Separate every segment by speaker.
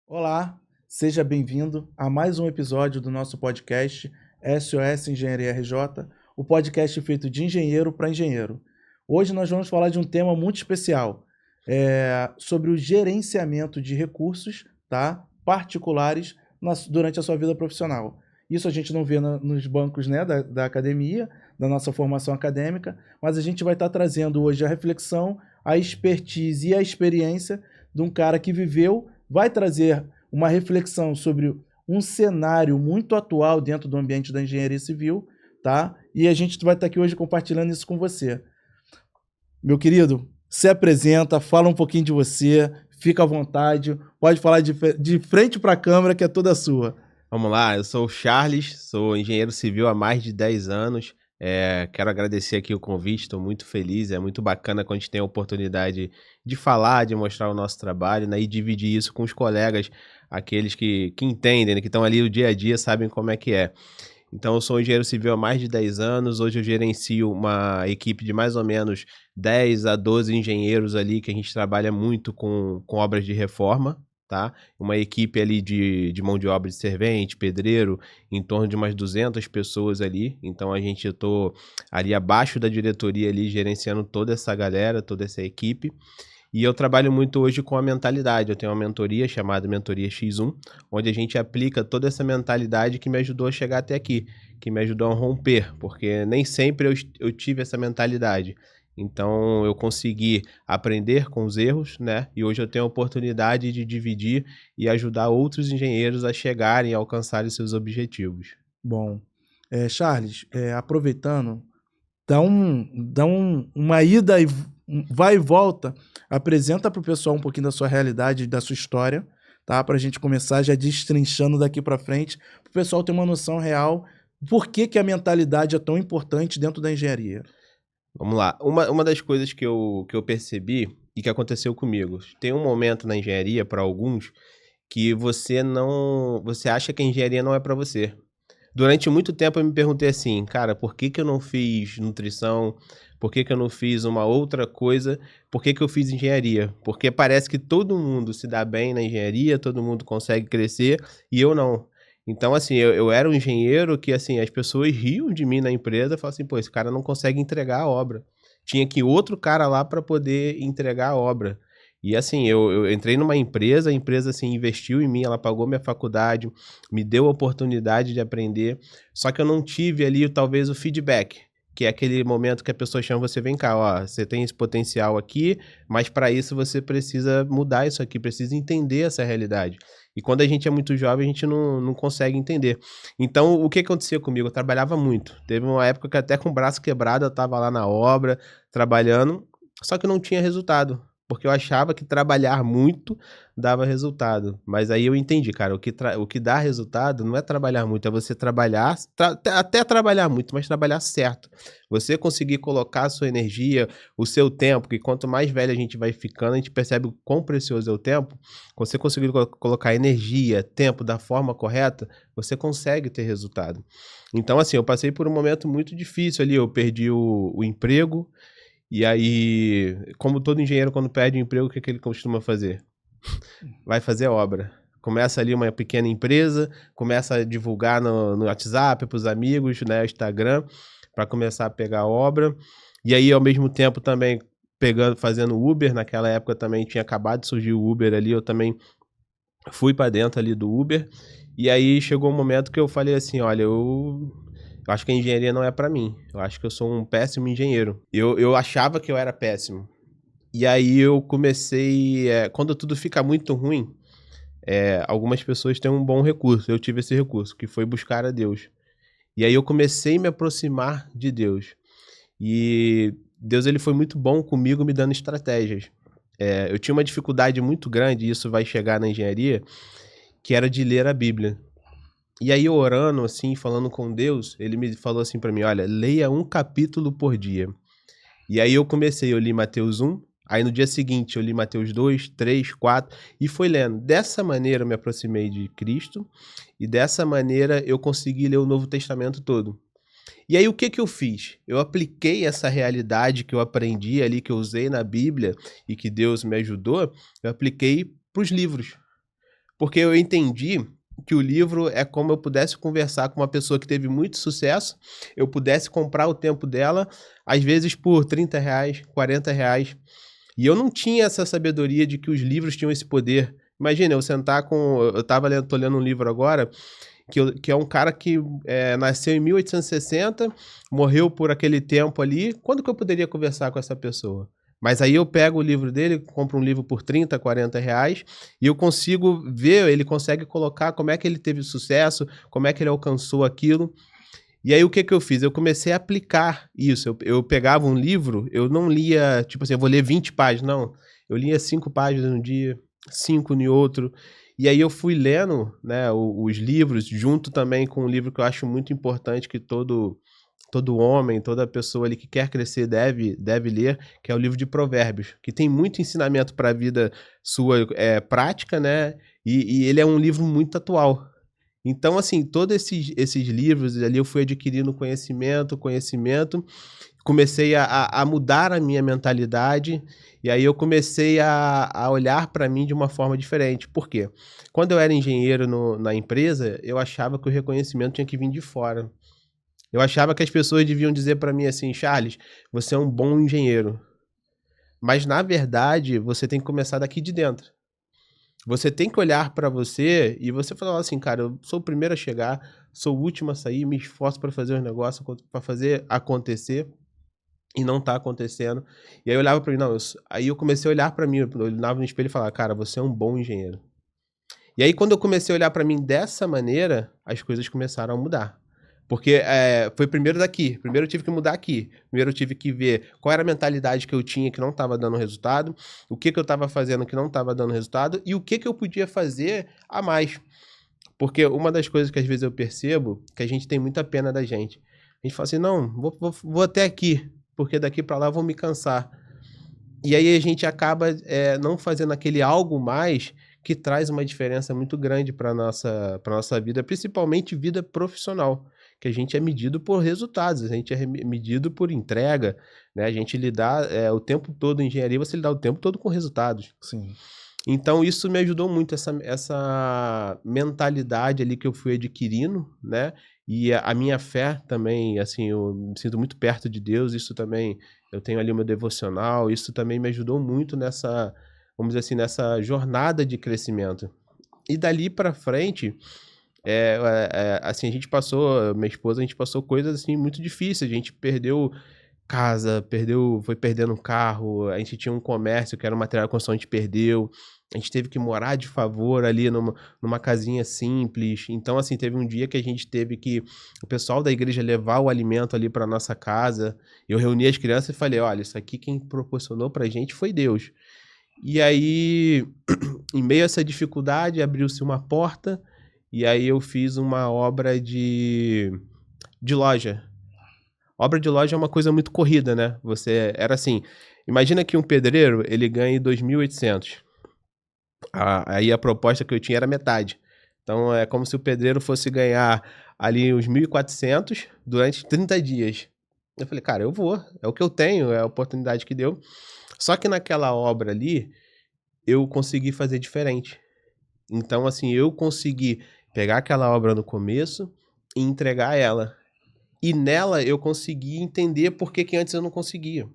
Speaker 1: Olá, seja bem-vindo a mais um episódio do nosso podcast SOS Engenharia RJ, o podcast feito de engenheiro para engenheiro. Hoje nós vamos falar de um tema muito especial, sobre o gerenciamento de recursos, tá, particulares durante a sua vida profissional. Isso a gente não vê nos bancos, né, da academia, da nossa formação acadêmica, mas a gente vai estar trazendo hoje a reflexão, a expertise e a experiência de um cara que viveu, vai trazer uma reflexão sobre um cenário muito atual dentro do ambiente da engenharia civil, tá? E a gente vai estar aqui hoje compartilhando isso com você. Meu querido, se apresenta, fala um pouquinho de você, fica à vontade, pode falar de frente para a câmera que é toda sua.
Speaker 2: Vamos lá, eu sou o Charles, sou engenheiro civil há mais de 10 anos. Quero agradecer aqui o convite, estou muito feliz, é muito bacana quando a gente tem a oportunidade de falar, de mostrar o nosso trabalho, né, e dividir isso com os colegas, aqueles que entendem, né, que estão ali o dia a dia, sabem como é que é. Então, eu sou engenheiro civil há mais de 10 anos, hoje eu gerencio uma equipe de mais ou menos 10 a 12 engenheiros ali, que a gente trabalha muito com obras de reforma, tá? Uma equipe ali de mão de obra de servente, pedreiro, em torno de umas 200 pessoas ali. Então eu tô ali abaixo da diretoria ali, gerenciando toda essa galera, toda essa equipe. E eu trabalho muito hoje com a mentalidade. Eu tenho uma mentoria chamada Mentoria X1, onde a gente aplica toda essa mentalidade que me ajudou a chegar até aqui, que me ajudou a romper, porque nem sempre eu tive essa mentalidade. Então eu consegui aprender com os erros, né? E hoje eu tenho a oportunidade de dividir e ajudar outros engenheiros a chegarem e alcançarem seus objetivos.
Speaker 1: Bom, Charles, aproveitando, uma ida e vai e volta, apresenta para o pessoal um pouquinho da sua realidade, da sua história, tá? Para a gente começar já destrinchando daqui para frente, para o pessoal ter uma noção real por que que a mentalidade é tão importante dentro da engenharia.
Speaker 2: Vamos lá. Uma das coisas que eu percebi e que aconteceu comigo, tem um momento na engenharia, para alguns, que você acha que a engenharia não é para você. Durante muito tempo eu me perguntei assim, cara, por que que eu não fiz nutrição? Por que que eu não fiz uma outra coisa? Por que que eu fiz engenharia? Porque parece que todo mundo se dá bem na engenharia, todo mundo consegue crescer e eu não. Então, assim, eu era um engenheiro que, assim, as pessoas riam de mim na empresa, falavam assim, pô, esse cara não consegue entregar a obra. Tinha que ir outro cara lá para poder entregar a obra. E assim, eu entrei numa empresa, a empresa assim, investiu em mim, ela pagou minha faculdade, me deu a oportunidade de aprender, só que eu não tive ali talvez o feedback, que é aquele momento que a pessoa chama você, vem cá, ó, você tem esse potencial aqui, mas para isso você precisa mudar isso aqui, precisa entender essa realidade. E quando a gente é muito jovem, a gente não consegue entender. Então, o que acontecia comigo? Eu trabalhava muito. Teve uma época que até com o braço quebrado eu estava lá na obra, trabalhando, só que não tinha resultado. Porque eu achava que trabalhar muito dava resultado. Mas aí eu entendi, cara, o que dá resultado não é trabalhar muito, é você trabalhar, até trabalhar muito, mas trabalhar certo. Você conseguir colocar a sua energia, o seu tempo, que quanto mais velho a gente vai ficando, a gente percebe o quão precioso é o tempo. Quando você conseguir colocar energia, tempo da forma correta, você consegue ter resultado. Então, assim, eu passei por um momento muito difícil ali, eu perdi o emprego, e aí, como todo engenheiro, quando perde o emprego, o que que ele costuma fazer? Vai fazer obra. Começa ali uma pequena empresa, começa a divulgar no WhatsApp para os amigos, né, Instagram, para começar a pegar obra. E aí, ao mesmo tempo, também fazendo Uber. Naquela época também tinha acabado de surgir o Uber ali, eu também fui para dentro ali do Uber. E aí chegou um momento que eu falei assim, olha, eu acho que a engenharia não é para mim. Eu acho que eu sou um péssimo engenheiro. Eu achava que eu era péssimo. E aí eu comecei, quando tudo fica muito ruim, algumas pessoas têm um bom recurso. Eu tive esse recurso, que foi buscar a Deus. E aí eu comecei a me aproximar de Deus. E Deus, ele foi muito bom comigo, me dando estratégias. Eu tinha uma dificuldade muito grande, e isso vai chegar na engenharia, que era de ler a Bíblia. E aí, eu orando, assim, falando com Deus, ele me falou assim pra mim, olha, leia um capítulo por dia. E aí eu comecei, eu li Mateus 1, aí no dia seguinte eu li Mateus 2, 3, 4, e fui lendo. Dessa maneira eu me aproximei de Cristo, e dessa maneira eu consegui ler o Novo Testamento todo. E aí o que que eu fiz? Eu apliquei essa realidade que eu aprendi ali, que eu usei na Bíblia, e que Deus me ajudou, eu apliquei para os livros. Porque eu entendi que o livro é como eu pudesse conversar com uma pessoa que teve muito sucesso, eu pudesse comprar o tempo dela, às vezes por R$ 30, R$ 40. E eu não tinha essa sabedoria de que os livros tinham esse poder. Imagina, eu sentar com... tô lendo um livro agora, que é um cara que nasceu em 1860, morreu por aquele tempo ali. Quando que eu poderia conversar com essa pessoa? Mas aí eu pego o livro dele, compro um livro por R$ 30, R$ 40, e eu consigo ver, ele consegue colocar como é que ele teve sucesso, como é que ele alcançou aquilo. E aí o que eu fiz? Eu comecei a aplicar isso. Eu pegava um livro, eu não lia, tipo assim, eu vou ler 20 páginas, não. Eu lia 5 páginas num dia, 5 no outro. E aí eu fui lendo, né, os livros, junto também com um livro que eu acho muito importante, que todo homem, toda pessoa ali que quer crescer deve ler, que é o livro de Provérbios, que tem muito ensinamento para a vida sua prática, né? E ele é um livro muito atual. Então, assim, todos esses livros ali eu fui adquirindo conhecimento, comecei a mudar a minha mentalidade, e aí eu comecei a olhar para mim de uma forma diferente. Por quê? Quando eu era engenheiro na empresa, eu achava que o reconhecimento tinha que vir de fora. Eu achava que as pessoas deviam dizer para mim assim: Charles, você é um bom engenheiro. Mas, na verdade, você tem que começar daqui de dentro. Você tem que olhar para você e você falar assim: cara, eu sou o primeiro a chegar, sou o último a sair, me esforço para fazer os negócios, para fazer acontecer, e não tá acontecendo. E aí eu olhava para mim, não, aí eu comecei a olhar para mim, eu olhava no espelho e falava: cara, você é um bom engenheiro. E aí quando eu comecei a olhar para mim dessa maneira, as coisas começaram a mudar. Porque foi primeiro daqui. Primeiro eu tive que mudar aqui. Primeiro eu tive que ver qual era a mentalidade que eu tinha que não estava dando resultado, o que eu estava fazendo que não estava dando resultado e o que eu podia fazer a mais. Porque uma das coisas que às vezes eu percebo, que a gente tem muita pena da gente. A gente fala assim: não, vou até aqui, porque daqui para lá eu vou me cansar. E aí a gente acaba não fazendo aquele algo mais que traz uma diferença muito grande para nossa vida, principalmente vida profissional, que a gente é medido por resultados, a gente é medido por entrega, né? A gente lidar o tempo todo em engenharia, você lidar o tempo todo com resultados.
Speaker 1: Sim.
Speaker 2: Então isso me ajudou muito, essa mentalidade ali que eu fui adquirindo, né? E a minha fé também, assim, eu me sinto muito perto de Deus, isso também, eu tenho ali o meu devocional, isso também me ajudou muito nessa, vamos dizer assim, nessa jornada de crescimento. E dali pra frente, assim, minha esposa, a gente passou coisas, assim, muito difíceis, a gente perdeu casa, foi perdendo carro, a gente tinha um comércio que era um material de construção, a gente perdeu, a gente teve que morar de favor ali numa casinha simples. Então, assim, teve um dia que a gente teve que o pessoal da igreja levar o alimento ali para nossa casa. Eu reuni as crianças e falei: olha, isso aqui quem proporcionou pra gente foi Deus. E aí, em meio a essa dificuldade, abriu-se uma porta e aí eu fiz uma obra de loja. Obra de loja é uma coisa muito corrida, né? Era assim, imagina que um pedreiro, ele ganha 2.800. Aí a proposta que eu tinha era metade. Então é como se o pedreiro fosse ganhar ali uns 1.400 durante 30 dias. Eu falei: cara, eu vou, é o que eu tenho, é a oportunidade que deu. Só que naquela obra ali, eu consegui fazer diferente. Então, assim, eu consegui pegar aquela obra no começo e entregar ela. E nela eu consegui entender por que antes eu não conseguia.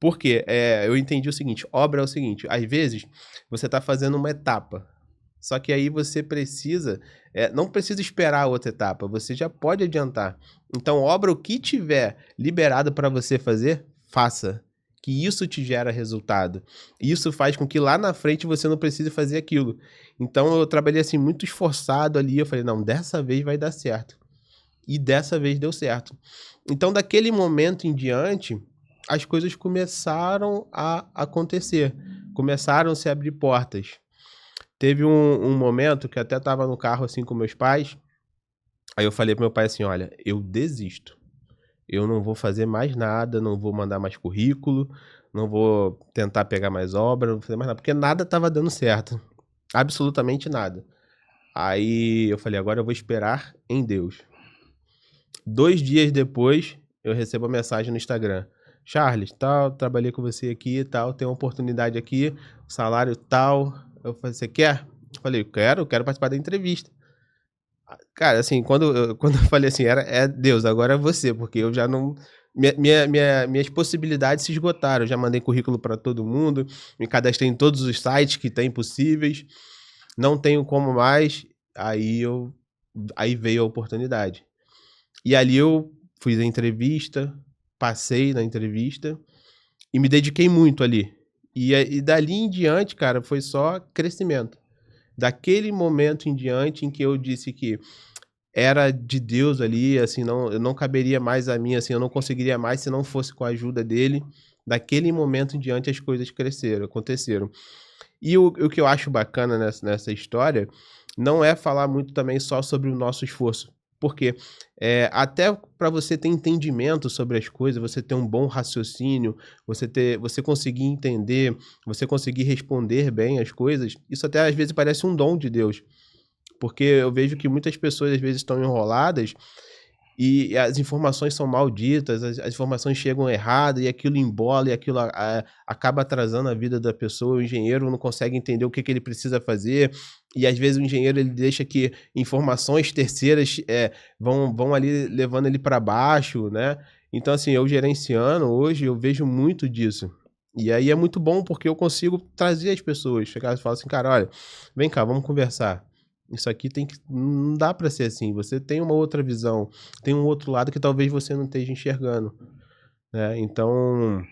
Speaker 2: Por quê? Eu entendi o seguinte: obra é o seguinte, às vezes você está fazendo uma etapa, só que aí você precisa, não precisa esperar a outra etapa, você já pode adiantar. Então, obra, o que tiver liberado para você fazer, faça. Que isso te gera resultado. Isso faz com que lá na frente você não precise fazer aquilo. Então, eu trabalhei assim muito esforçado ali, eu falei: não, dessa vez vai dar certo. E dessa vez deu certo. Então, daquele momento em diante, as coisas começaram a acontecer. Começaram a se abrir portas. Teve um momento que até estava no carro assim com meus pais. Aí eu falei pro meu pai assim: olha, eu desisto. Eu não vou fazer mais nada, não vou mandar mais currículo, não vou tentar pegar mais obra, não vou fazer mais nada, porque nada estava dando certo. Absolutamente nada. Aí eu falei: agora eu vou esperar em Deus. 2 dias depois, eu recebo a mensagem no Instagram: Charles, tal, trabalhei com você aqui e tal, tem uma oportunidade aqui, salário tal. Eu falei: você quer? Eu falei, quero participar da entrevista. Cara, assim, quando eu falei assim, Deus, agora é você, porque eu já não... minhas possibilidades se esgotaram. Eu já mandei currículo para todo mundo, me cadastrei em todos os sites que tem possíveis, não tenho como mais. Aí veio a oportunidade. E ali eu fiz a entrevista, passei na entrevista e me dediquei muito ali. E dali em diante, cara, foi só crescimento. Daquele momento em diante em que eu disse que era de Deus ali, assim, eu não caberia mais a mim, assim, eu não conseguiria mais se não fosse com a ajuda dele. Daquele momento em diante as coisas aconteceram. E o que eu acho bacana nessa história não é falar muito também só sobre o nosso esforço. Porque até para você ter entendimento sobre as coisas, você ter um bom raciocínio, você conseguir entender, você conseguir responder bem as coisas, isso até às vezes parece um dom de Deus. Porque eu vejo que muitas pessoas às vezes estão enroladas e as informações são malditas, as informações chegam erradas e aquilo embola e aquilo acaba atrasando a vida da pessoa. O engenheiro não consegue entender o que ele precisa fazer e às vezes o engenheiro ele deixa que informações terceiras vão ali levando ele para baixo, né? Então assim, eu gerenciando hoje, eu vejo muito disso. E aí é muito bom porque eu consigo trazer as pessoas, chegar e falar assim, cara, olha, vem cá, vamos conversar. Isso aqui não dá para ser assim. Você tem uma outra visão, tem um outro lado que talvez você não esteja enxergando, né? Então,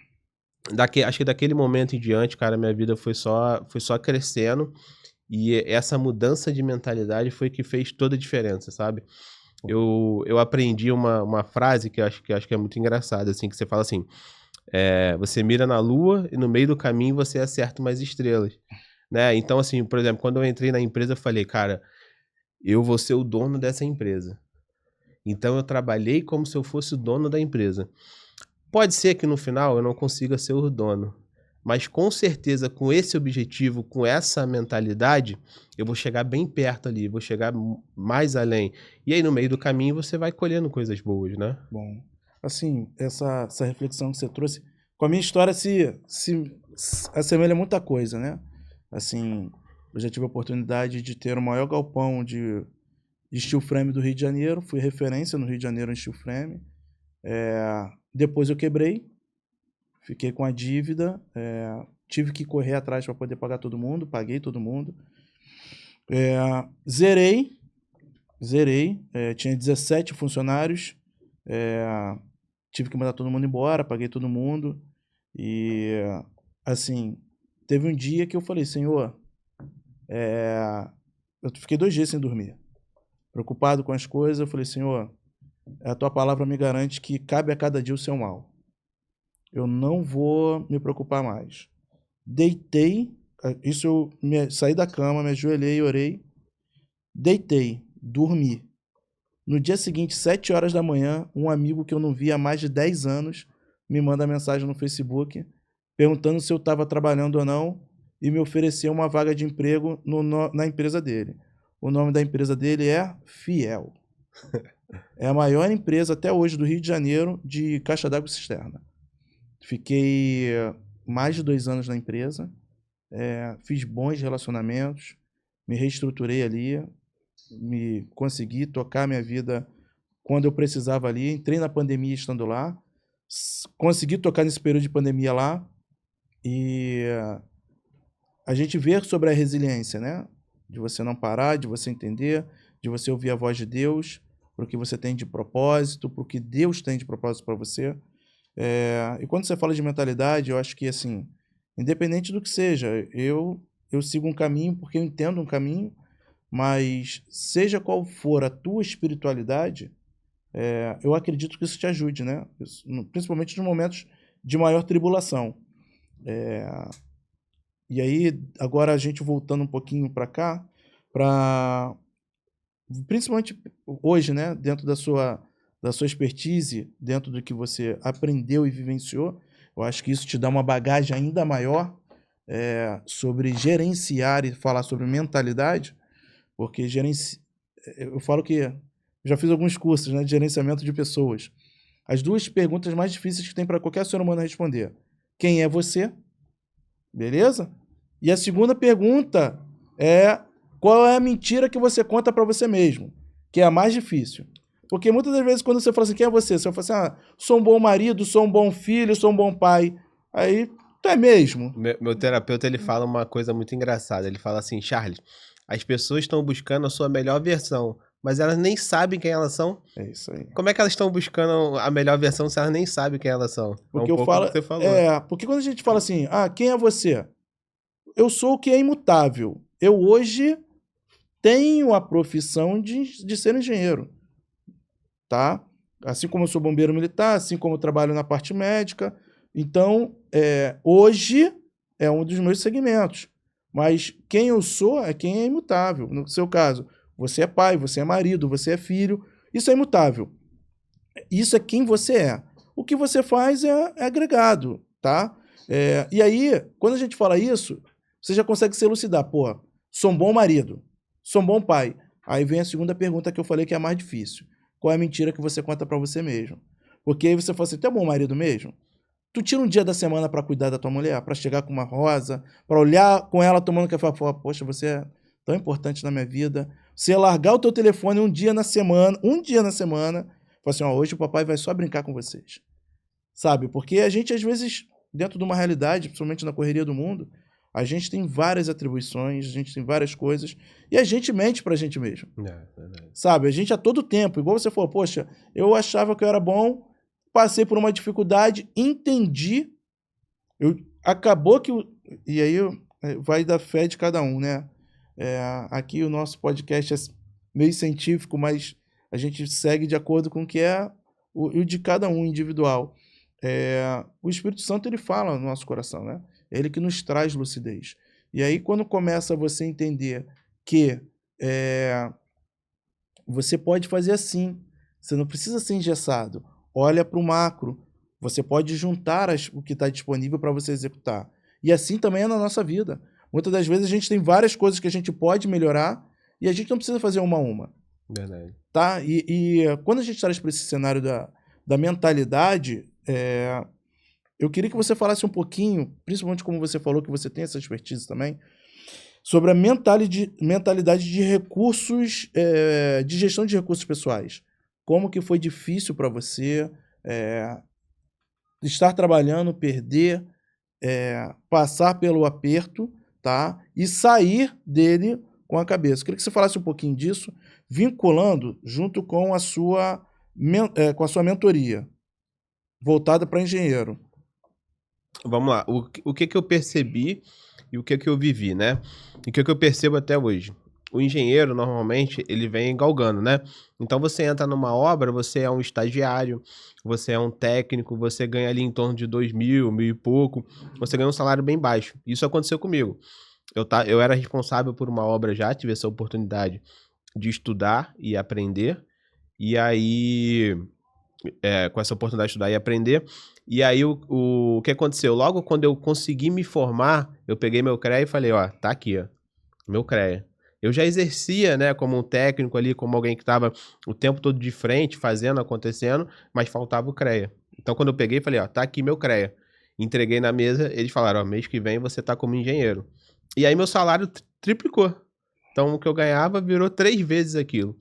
Speaker 2: acho que daquele momento em diante, cara, minha vida foi só crescendo e essa mudança de mentalidade foi que fez toda a diferença, sabe? Eu aprendi uma frase que acho que é muito engraçada, assim, que você fala assim, você mira na lua e no meio do caminho você acerta umas estrelas. Né? Então, assim, por exemplo, quando eu entrei na empresa, eu falei, cara, eu vou ser o dono dessa empresa. Então, eu trabalhei como se eu fosse o dono da empresa. Pode ser que no final eu não consiga ser o dono, mas com certeza, com esse objetivo, com essa mentalidade, eu vou chegar bem perto ali, vou chegar mais além. E aí, no meio do caminho, você vai colhendo coisas boas, né?
Speaker 1: Bom, assim, essa reflexão que você trouxe, com a minha história se assemelha a muita coisa, né? Assim, eu já tive a oportunidade de ter o maior galpão de steel frame do Rio de Janeiro, fui referência no Rio de Janeiro em steel frame. Depois eu quebrei, fiquei com a dívida, tive que correr atrás para poder pagar todo mundo, paguei todo mundo. Zerei, tinha 17 funcionários, tive que mandar todo mundo embora, paguei todo mundo. E, assim, teve um dia que eu falei, Senhor, eu fiquei 2 dias sem dormir, preocupado com as coisas. Eu falei, Senhor, a tua palavra me garante que cabe a cada dia o seu mal. Eu não vou me preocupar mais. Deitei, isso eu saí da cama, me ajoelhei, orei, deitei, dormi. No dia seguinte, 7 horas da manhã, um amigo que eu não via há mais de 10 anos me manda mensagem no Facebook perguntando se eu estava trabalhando ou não e me ofereceu uma vaga de emprego na empresa dele. O nome da empresa dele é Fiel. É a maior empresa até hoje do Rio de Janeiro de caixa d'água e cisterna. Fiquei mais de 2 anos na empresa, fiz bons relacionamentos, me reestruturei ali, consegui tocar minha vida quando eu precisava ali. Entrei na pandemia estando lá, consegui tocar nesse período de pandemia lá. E a gente vê sobre a resiliência, né? De você não parar, de você entender, de você ouvir a voz de Deus, para o que você tem de propósito, para o que Deus tem de propósito para você. E quando você fala de mentalidade, eu acho que, assim, independente do que seja, eu sigo um caminho porque eu entendo um caminho, mas seja qual for a tua espiritualidade, eu acredito que isso te ajude, né? Principalmente nos momentos de maior tribulação. E aí, agora a gente voltando um pouquinho para cá, principalmente hoje, né, dentro da sua expertise, dentro do que você aprendeu e vivenciou, eu acho que isso te dá uma bagagem ainda maior sobre gerenciar e falar sobre mentalidade, porque eu falo que já fiz alguns cursos, né, de gerenciamento de pessoas. As 2 perguntas mais difíceis que tem para qualquer ser humano responder: quem é você? Beleza? E a segunda pergunta é qual é a mentira que você conta para você mesmo, que é a mais difícil. Porque muitas das vezes quando você fala assim, quem é você? Você fala assim, sou um bom marido, sou um bom filho, sou um bom pai. Aí, tu é mesmo.
Speaker 2: Meu terapeuta, ele fala uma coisa muito engraçada. Ele fala assim, Charles, as pessoas estão buscando a sua melhor versão, mas elas nem sabem quem elas são.
Speaker 1: É isso aí.
Speaker 2: Como é que elas estão buscando a melhor versão se elas nem sabem quem elas são?
Speaker 1: Porque
Speaker 2: é um pouco do que você falou.
Speaker 1: Porque quando a gente fala assim, quem é você? Eu sou o que é imutável. Eu hoje tenho a profissão de ser engenheiro, tá? Assim como eu sou bombeiro militar, assim como eu trabalho na parte médica. Então, hoje é um dos meus segmentos. Mas quem eu sou é quem é imutável. No seu caso, você é pai, você é marido, você é filho. Isso é imutável. Isso é quem você é. O que você faz é agregado, tá? E aí, quando a gente fala isso, você já consegue se elucidar. Pô, sou um bom marido, sou um bom pai. Aí vem a segunda pergunta que eu falei que é a mais difícil. Qual é a mentira que você conta pra você mesmo? Porque aí você fala assim, tu é bom marido mesmo? Tu tira um dia da semana pra cuidar da tua mulher, pra chegar com uma rosa, pra olhar com ela tomando café e falar, poxa, você é tão importante na minha vida. Você largar o teu telefone um dia na semana, fala assim, hoje o papai vai só brincar com vocês. Sabe? Porque a gente, às vezes, dentro de uma realidade, principalmente na correria do mundo, a gente tem várias atribuições, a gente tem várias coisas, e a gente mente pra gente mesmo. Sabe? A gente a todo tempo, igual você falou, poxa, eu achava que eu era bom, passei por uma dificuldade, entendi, acabou que... E aí vai da fé de cada um, né? Aqui o nosso podcast é meio científico, mas a gente segue de acordo com o que é o de cada um individual. O Espírito Santo, ele fala no nosso coração, né? Ele que nos traz lucidez. E aí, quando começa você a entender que você pode fazer assim, você não precisa ser engessado. Olha para o macro, você pode juntar o que está disponível para você executar. E assim também é na nossa vida. Muitas das vezes a gente tem várias coisas que a gente pode melhorar e a gente não precisa fazer uma a uma.
Speaker 2: Verdade.
Speaker 1: Tá? E quando a gente traz para esse cenário da mentalidade, eu queria que você falasse um pouquinho, principalmente como você falou que você tem essa expertise também, sobre a mentalidade de recursos, de gestão de recursos pessoais. Como que foi difícil para você estar trabalhando, perder, passar pelo aperto, tá? E sair dele com a cabeça. Eu queria que você falasse um pouquinho disso, vinculando junto com a sua mentoria, voltada para engenheiro.
Speaker 2: Vamos lá. O que eu percebi e o que eu vivi, né? E o que eu percebo até hoje. O engenheiro, normalmente, ele vem galgando, né? Então, você entra numa obra, você é um estagiário, você é um técnico, você ganha ali em torno de 2.000, 1.000 e pouco, você ganha um salário bem baixo. Isso aconteceu comigo. Eu era responsável por uma obra já, tive essa oportunidade de estudar e aprender. E aí, com essa oportunidade de estudar e aprender. E aí, o que aconteceu? Logo quando eu consegui me formar, eu peguei meu CREA e falei, ó, tá aqui, ó, meu CREA. Eu já exercia, né, como um técnico ali, como alguém que estava o tempo todo de frente, fazendo, acontecendo, mas faltava o CREA. Então, quando eu peguei, falei, ó, tá aqui meu CREA. Entreguei na mesa, eles falaram, ó, mês que vem você tá como engenheiro. E aí, meu salário triplicou. Então, o que eu ganhava virou 3 vezes aquilo.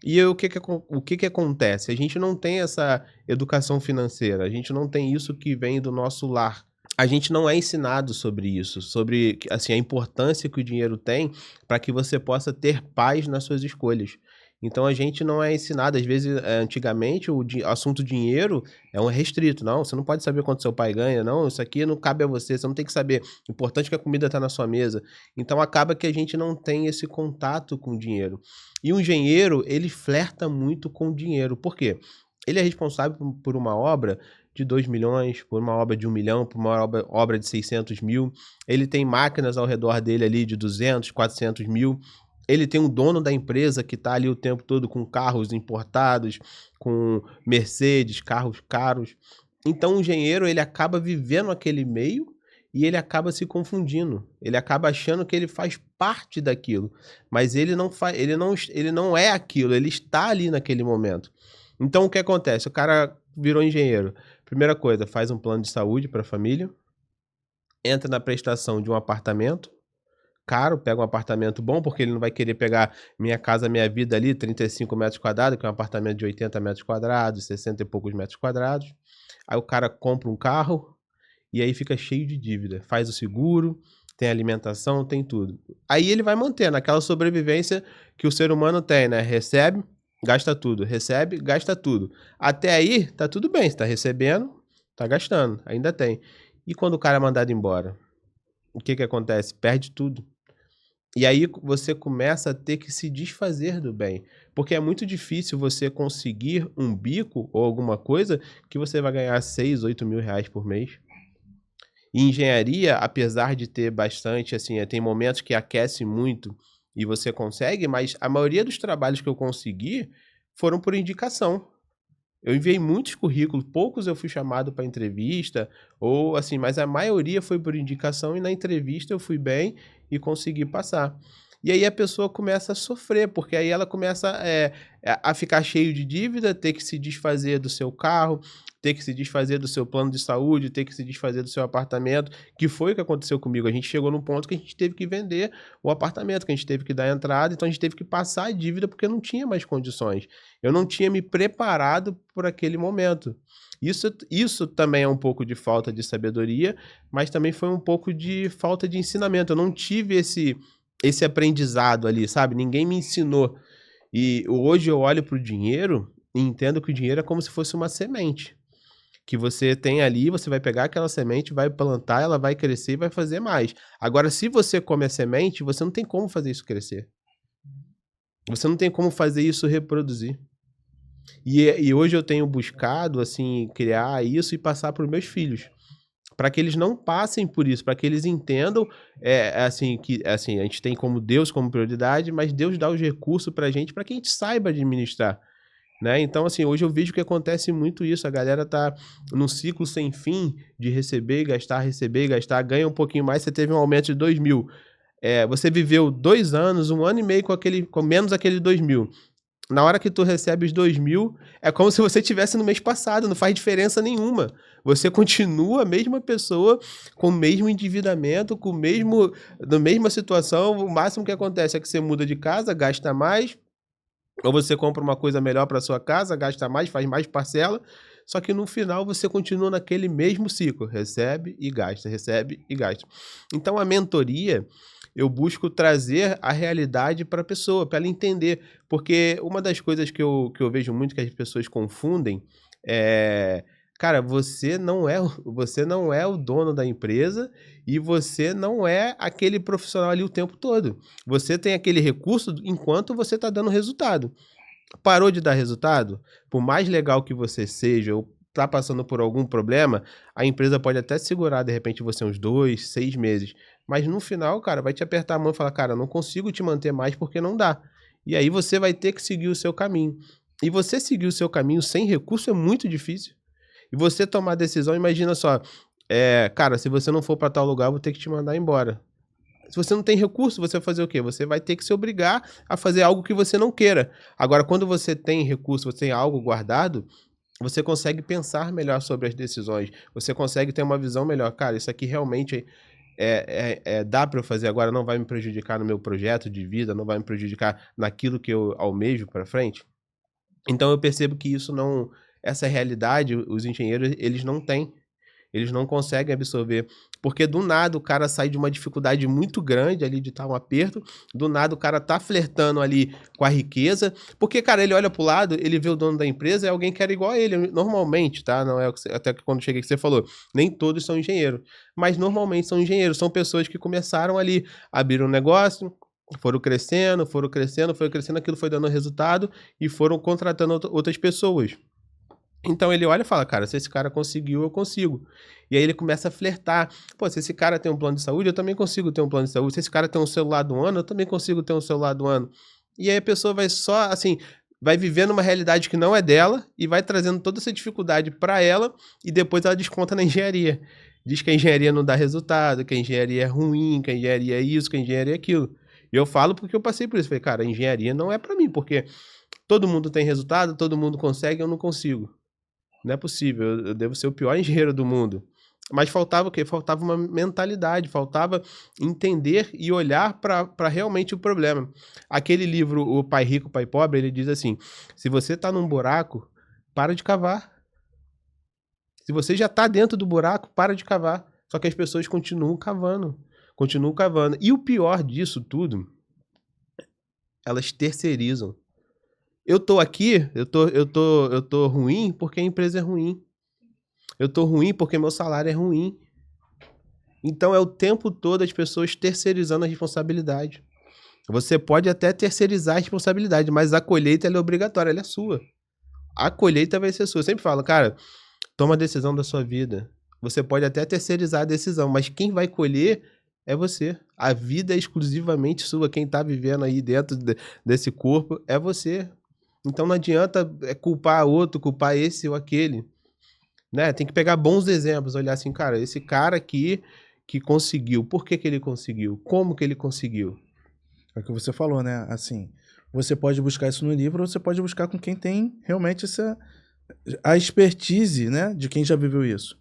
Speaker 2: E o que acontece? A gente não tem essa educação financeira, a gente não tem isso que vem do nosso lar. A gente não é ensinado sobre isso, sobre assim, a importância que o dinheiro tem para que você possa ter paz nas suas escolhas. Então a gente não é ensinado, às vezes, antigamente, o assunto dinheiro é um restrito. Não, você não pode saber quanto seu pai ganha, não, isso aqui não cabe a você, você não tem que saber. O importante é que a comida está na sua mesa. Então acaba que a gente não tem esse contato com o dinheiro. E o engenheiro, ele flerta muito com o dinheiro. Por quê? Ele é responsável por uma obra de 2 milhões, por uma obra de 1 milhão, por uma obra de 600 mil. Ele tem máquinas ao redor dele ali de 200, 400 mil. Ele tem um dono da empresa que está ali o tempo todo com carros importados, com Mercedes, carros caros. Então o engenheiro, ele acaba vivendo aquele meio e ele acaba se confundindo. Ele acaba achando que ele faz parte daquilo, mas ele não é aquilo, ele está ali naquele momento. Então o que acontece? O cara virou engenheiro. Primeira coisa, faz um plano de saúde para a família, entra na prestação de um apartamento, caro, pega um apartamento bom, porque ele não vai querer pegar Minha Casa Minha Vida ali, 35 metros quadrados, que é um apartamento de 80 metros quadrados, 60 e poucos metros quadrados. Aí o cara compra um carro e aí fica cheio de dívida. Faz o seguro, tem alimentação, tem tudo. Aí ele vai mantendo aquela sobrevivência que o ser humano tem, né? Recebe, gasta tudo. Recebe, gasta tudo. Até aí, tá tudo bem. Você tá recebendo, tá gastando. Ainda tem. E quando o cara é mandado embora? O que que acontece? Perde tudo. E aí você começa a ter que se desfazer do bem. Porque é muito difícil você conseguir um bico ou alguma coisa que você vai ganhar 6, 8 mil reais por mês. E engenharia, apesar de ter bastante, assim, tem momentos que aquece muito e você consegue, mas a maioria dos trabalhos que eu consegui foram por indicação. Eu enviei muitos currículos, poucos eu fui chamado para entrevista, ou assim, mas a maioria foi por indicação e na entrevista eu fui bem e consegui passar. E aí a pessoa começa a sofrer, porque aí ela começa a ficar cheio de dívida, ter que se desfazer do seu carro, ter que se desfazer do seu plano de saúde, ter que se desfazer do seu apartamento, que foi o que aconteceu comigo. A gente chegou num ponto que a gente teve que vender o apartamento, que a gente teve que dar entrada, então a gente teve que passar a dívida porque não tinha mais condições. Eu não tinha me preparado por aquele momento. Isso também é um pouco de falta de sabedoria, mas também foi um pouco de falta de ensinamento. Eu não tive esse aprendizado ali, sabe? Ninguém me ensinou. E hoje eu olho para o dinheiro e entendo que o dinheiro é como se fosse uma semente. Que você tem ali, você vai pegar aquela semente, vai plantar, ela vai crescer e vai fazer mais. Agora, se você come a semente, você não tem como fazer isso crescer. Você não tem como fazer isso reproduzir. E hoje eu tenho buscado, assim, criar isso e passar para os meus filhos. Para que eles não passem por isso, para que eles entendam, assim, que assim, a gente tem como Deus como prioridade, mas Deus dá os recursos para que a gente saiba administrar, né? Então, assim, hoje eu vejo que acontece muito isso, a galera tá num ciclo sem fim de receber e gastar, ganha um pouquinho mais, você teve um aumento de 2 mil. Você viveu 2 anos, 1 ano e meio com menos aquele 2 mil. Na hora que tu recebe os 2 mil, é como se você tivesse no mês passado, não faz diferença nenhuma. Você continua a mesma pessoa, com o mesmo endividamento, na mesma situação. O máximo que acontece é que você muda de casa, gasta mais, ou você compra uma coisa melhor para sua casa, gasta mais, faz mais parcela, só que no final você continua naquele mesmo ciclo, recebe e gasta, recebe e gasta. Então a mentoria, eu busco trazer a realidade para a pessoa, para ela entender, porque uma das coisas que eu vejo muito que as pessoas confundem é, cara, você não é o dono da empresa e você não é aquele profissional ali o tempo todo. Você tem aquele recurso enquanto você está dando resultado. Parou de dar resultado? Por mais legal que você seja ou tá passando por algum problema, a empresa pode até segurar, de repente, você uns 2, 6 meses. Mas no final, cara, vai te apertar a mão e falar, cara, não consigo te manter mais porque não dá. E aí você vai ter que seguir o seu caminho. E você seguir o seu caminho sem recurso é muito difícil. E você tomar decisão, imagina só, cara, se você não for para tal lugar, eu vou ter que te mandar embora. Se você não tem recurso, você vai fazer o quê? Você vai ter que se obrigar a fazer algo que você não queira. Agora, quando você tem recurso, você tem algo guardado, você consegue pensar melhor sobre as decisões. Você consegue ter uma visão melhor. Cara, isso aqui realmente dá para eu fazer agora, não vai me prejudicar no meu projeto de vida, não vai me prejudicar naquilo que eu almejo para frente. Então eu percebo que essa realidade, os engenheiros, eles não têm. Eles não conseguem absorver, porque do nada o cara sai de uma dificuldade muito grande ali de estar um aperto, do nada o cara tá flertando ali com a riqueza, porque, cara, ele olha pro lado, ele vê o dono da empresa, é alguém que era igual a ele, normalmente, tá? Não é até que quando cheguei que você falou, nem todos são engenheiros, mas normalmente são engenheiros, são pessoas que começaram ali, abriram um negócio, foram crescendo, aquilo foi dando resultado e foram contratando outras pessoas. Então ele olha e fala, cara, se esse cara conseguiu, eu consigo. E aí ele começa a flertar. Pô, se esse cara tem um plano de saúde, eu também consigo ter um plano de saúde. Se esse cara tem um celular do ano, eu também consigo ter um celular do ano. E aí a pessoa vai só, assim, vai vivendo uma realidade que não é dela e vai trazendo toda essa dificuldade para ela e depois ela desconta na engenharia. Diz que a engenharia não dá resultado, que a engenharia é ruim, que a engenharia é isso, que a engenharia é aquilo. E eu falo porque eu passei por isso. Falei, cara, a engenharia não é para mim, porque todo mundo tem resultado, todo mundo consegue, eu não consigo. Não é possível, eu devo ser o pior engenheiro do mundo. Mas faltava o quê? Faltava uma mentalidade, faltava entender e olhar para realmente o problema. Aquele livro, O Pai Rico, o Pai Pobre, ele diz assim, se você tá num buraco, para de cavar. Se você já tá dentro do buraco, para de cavar. Só que as pessoas continuam cavando. Continuam cavando. E o pior disso tudo, elas terceirizam. Eu tô aqui, eu tô ruim porque a empresa é ruim. Eu tô ruim porque meu salário é ruim. Então é o tempo todo as pessoas terceirizando a responsabilidade. Você pode até terceirizar a responsabilidade, mas a colheita ela é obrigatória, ela é sua. A colheita vai ser sua. Eu sempre falo, cara, toma a decisão da sua vida. Você pode até terceirizar a decisão, mas quem vai colher é você. A vida é exclusivamente sua. Quem tá vivendo aí dentro desse corpo é você. Então não adianta culpar outro, culpar esse ou aquele. Né? Tem que pegar bons exemplos, olhar assim, cara, esse cara aqui que conseguiu, por que que ele conseguiu? Como que ele conseguiu?
Speaker 1: É o que você falou, né? Assim, você pode buscar isso no livro ou você pode buscar com quem tem realmente a expertise, né? De quem já viveu isso.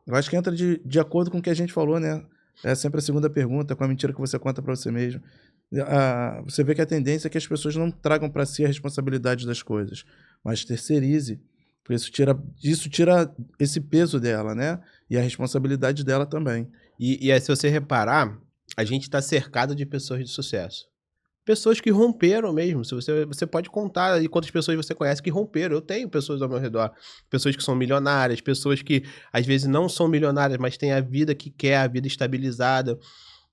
Speaker 1: Eu acho que entra de acordo com o que a gente falou, né? É sempre a segunda pergunta, com a mentira que você conta para você mesmo. Você vê que a tendência é que as pessoas não tragam para si a responsabilidade das coisas, mas terceirize. Porque isso tira esse peso dela, né? E a responsabilidade dela também.
Speaker 2: E aí, se você reparar, a gente está cercado de pessoas de sucesso. Pessoas que romperam mesmo. Se você pode contar aí quantas pessoas você conhece que romperam. Eu tenho pessoas ao meu redor. Pessoas que são milionárias, pessoas que às vezes não são milionárias, mas têm a vida que quer, a vida estabilizada.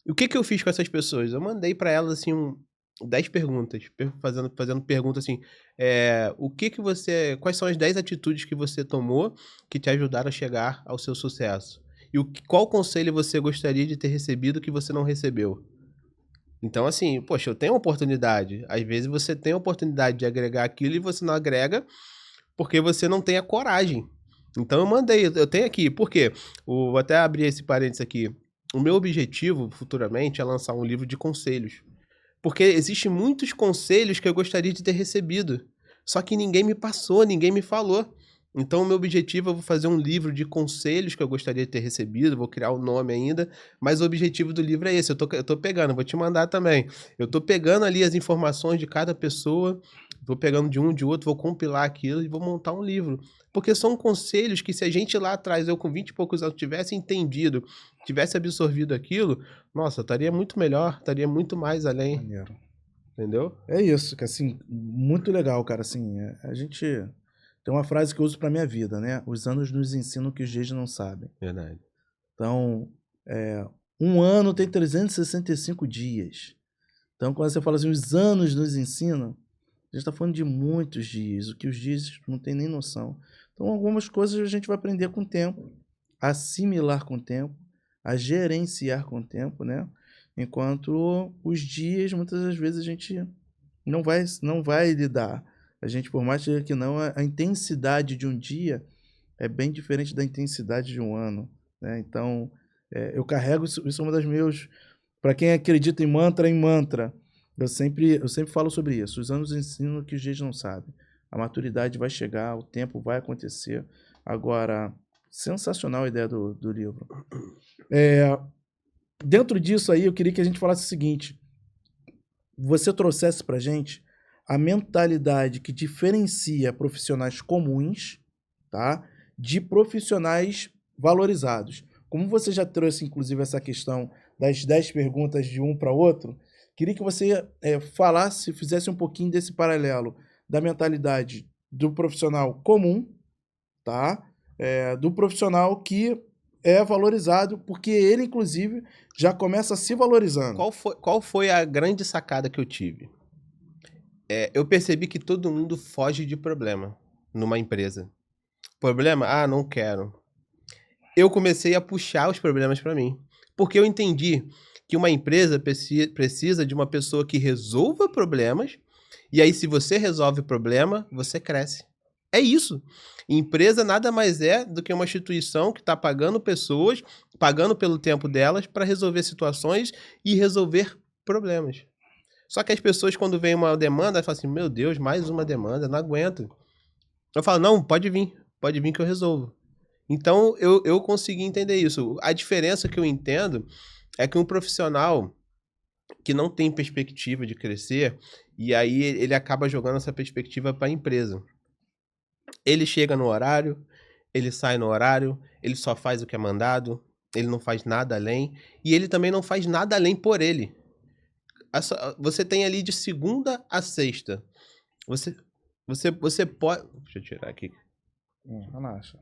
Speaker 2: E o que eu fiz com essas pessoas? Eu mandei para elas assim 10 perguntas, fazendo perguntas assim, quais são as 10 atitudes que você tomou que te ajudaram a chegar ao seu sucesso? E qual conselho você gostaria de ter recebido que você não recebeu? Então, assim, poxa, eu tenho oportunidade. Às vezes você tem a oportunidade de agregar aquilo e você não agrega porque você não tem a coragem. Então eu mandei, eu tenho aqui. Por quê? Vou até abrir esse parênteses aqui. O meu objetivo futuramente é lançar um livro de conselhos. Porque existem muitos conselhos que eu gostaria de ter recebido. Só que ninguém me passou, ninguém me falou. Então, o meu objetivo, eu vou fazer um livro de conselhos que eu gostaria de ter recebido, vou criar o nome ainda, mas o objetivo do livro é esse, eu tô pegando, vou te mandar também. Eu tô pegando ali as informações de cada pessoa, vou pegando de um, de outro, vou compilar aquilo e vou montar um livro. Porque são conselhos que se a gente lá atrás, eu com 20 e poucos anos, tivesse entendido, tivesse absorvido aquilo, nossa, estaria muito melhor, estaria muito mais além.
Speaker 1: Maneiro.
Speaker 2: Entendeu?
Speaker 1: É isso, que assim, muito legal, cara. Assim, a gente tem uma frase que eu uso pra minha vida, né? Os anos nos ensinam o que os dias não sabem.
Speaker 2: Verdade.
Speaker 1: Então, um ano tem 365 dias. Então, quando você fala assim, os anos nos ensinam, a gente está falando de muitos dias, o que os dias não tem nem noção. Então, algumas coisas a gente vai aprender com o tempo, a assimilar com o tempo, a gerenciar com o tempo, né? Enquanto os dias, muitas das vezes, a gente não vai lidar. A gente, por mais que não, a intensidade de um dia é bem diferente da intensidade de um ano, né? Então, eu carrego isso é uma das meus... Para quem acredita em mantra, eu sempre falo sobre isso. Os anos ensinam que os dias não sabem. A maturidade vai chegar, o tempo vai acontecer. Agora, sensacional a ideia do livro. Dentro disso aí, eu queria que a gente falasse o seguinte. Você trouxesse pra gente a mentalidade que diferencia profissionais comuns, tá? De profissionais valorizados. Como você já trouxe, inclusive, essa questão das 10 perguntas de um para outro, queria que você fizesse um pouquinho desse paralelo da mentalidade do profissional comum, tá? Do profissional que é valorizado, porque ele, inclusive, já começa se valorizando.
Speaker 2: Qual foi a grande sacada que eu tive? Eu percebi que todo mundo foge de problema numa empresa. Problema? Ah, não quero. Eu comecei a puxar os problemas para mim. Porque eu entendi que uma empresa precisa de uma pessoa que resolva problemas, e aí se você resolve o problema, você cresce. É isso. Empresa nada mais é do que uma instituição que está pagando pessoas, pagando pelo tempo delas para resolver situações e resolver problemas. Só que as pessoas, quando vem uma demanda, falam assim, meu Deus, mais uma demanda, não aguento. Eu falo, não, pode vir que eu resolvo. Então, eu consegui entender isso. A diferença que eu entendo é que um profissional que não tem perspectiva de crescer, e aí ele acaba jogando essa perspectiva para a empresa. Ele chega no horário, ele sai no horário, ele só faz o que é mandado, ele não faz nada além, e ele também não faz nada além por ele. Você tem ali de segunda a sexta. Você pode. Deixa eu tirar aqui.
Speaker 1: Relaxa.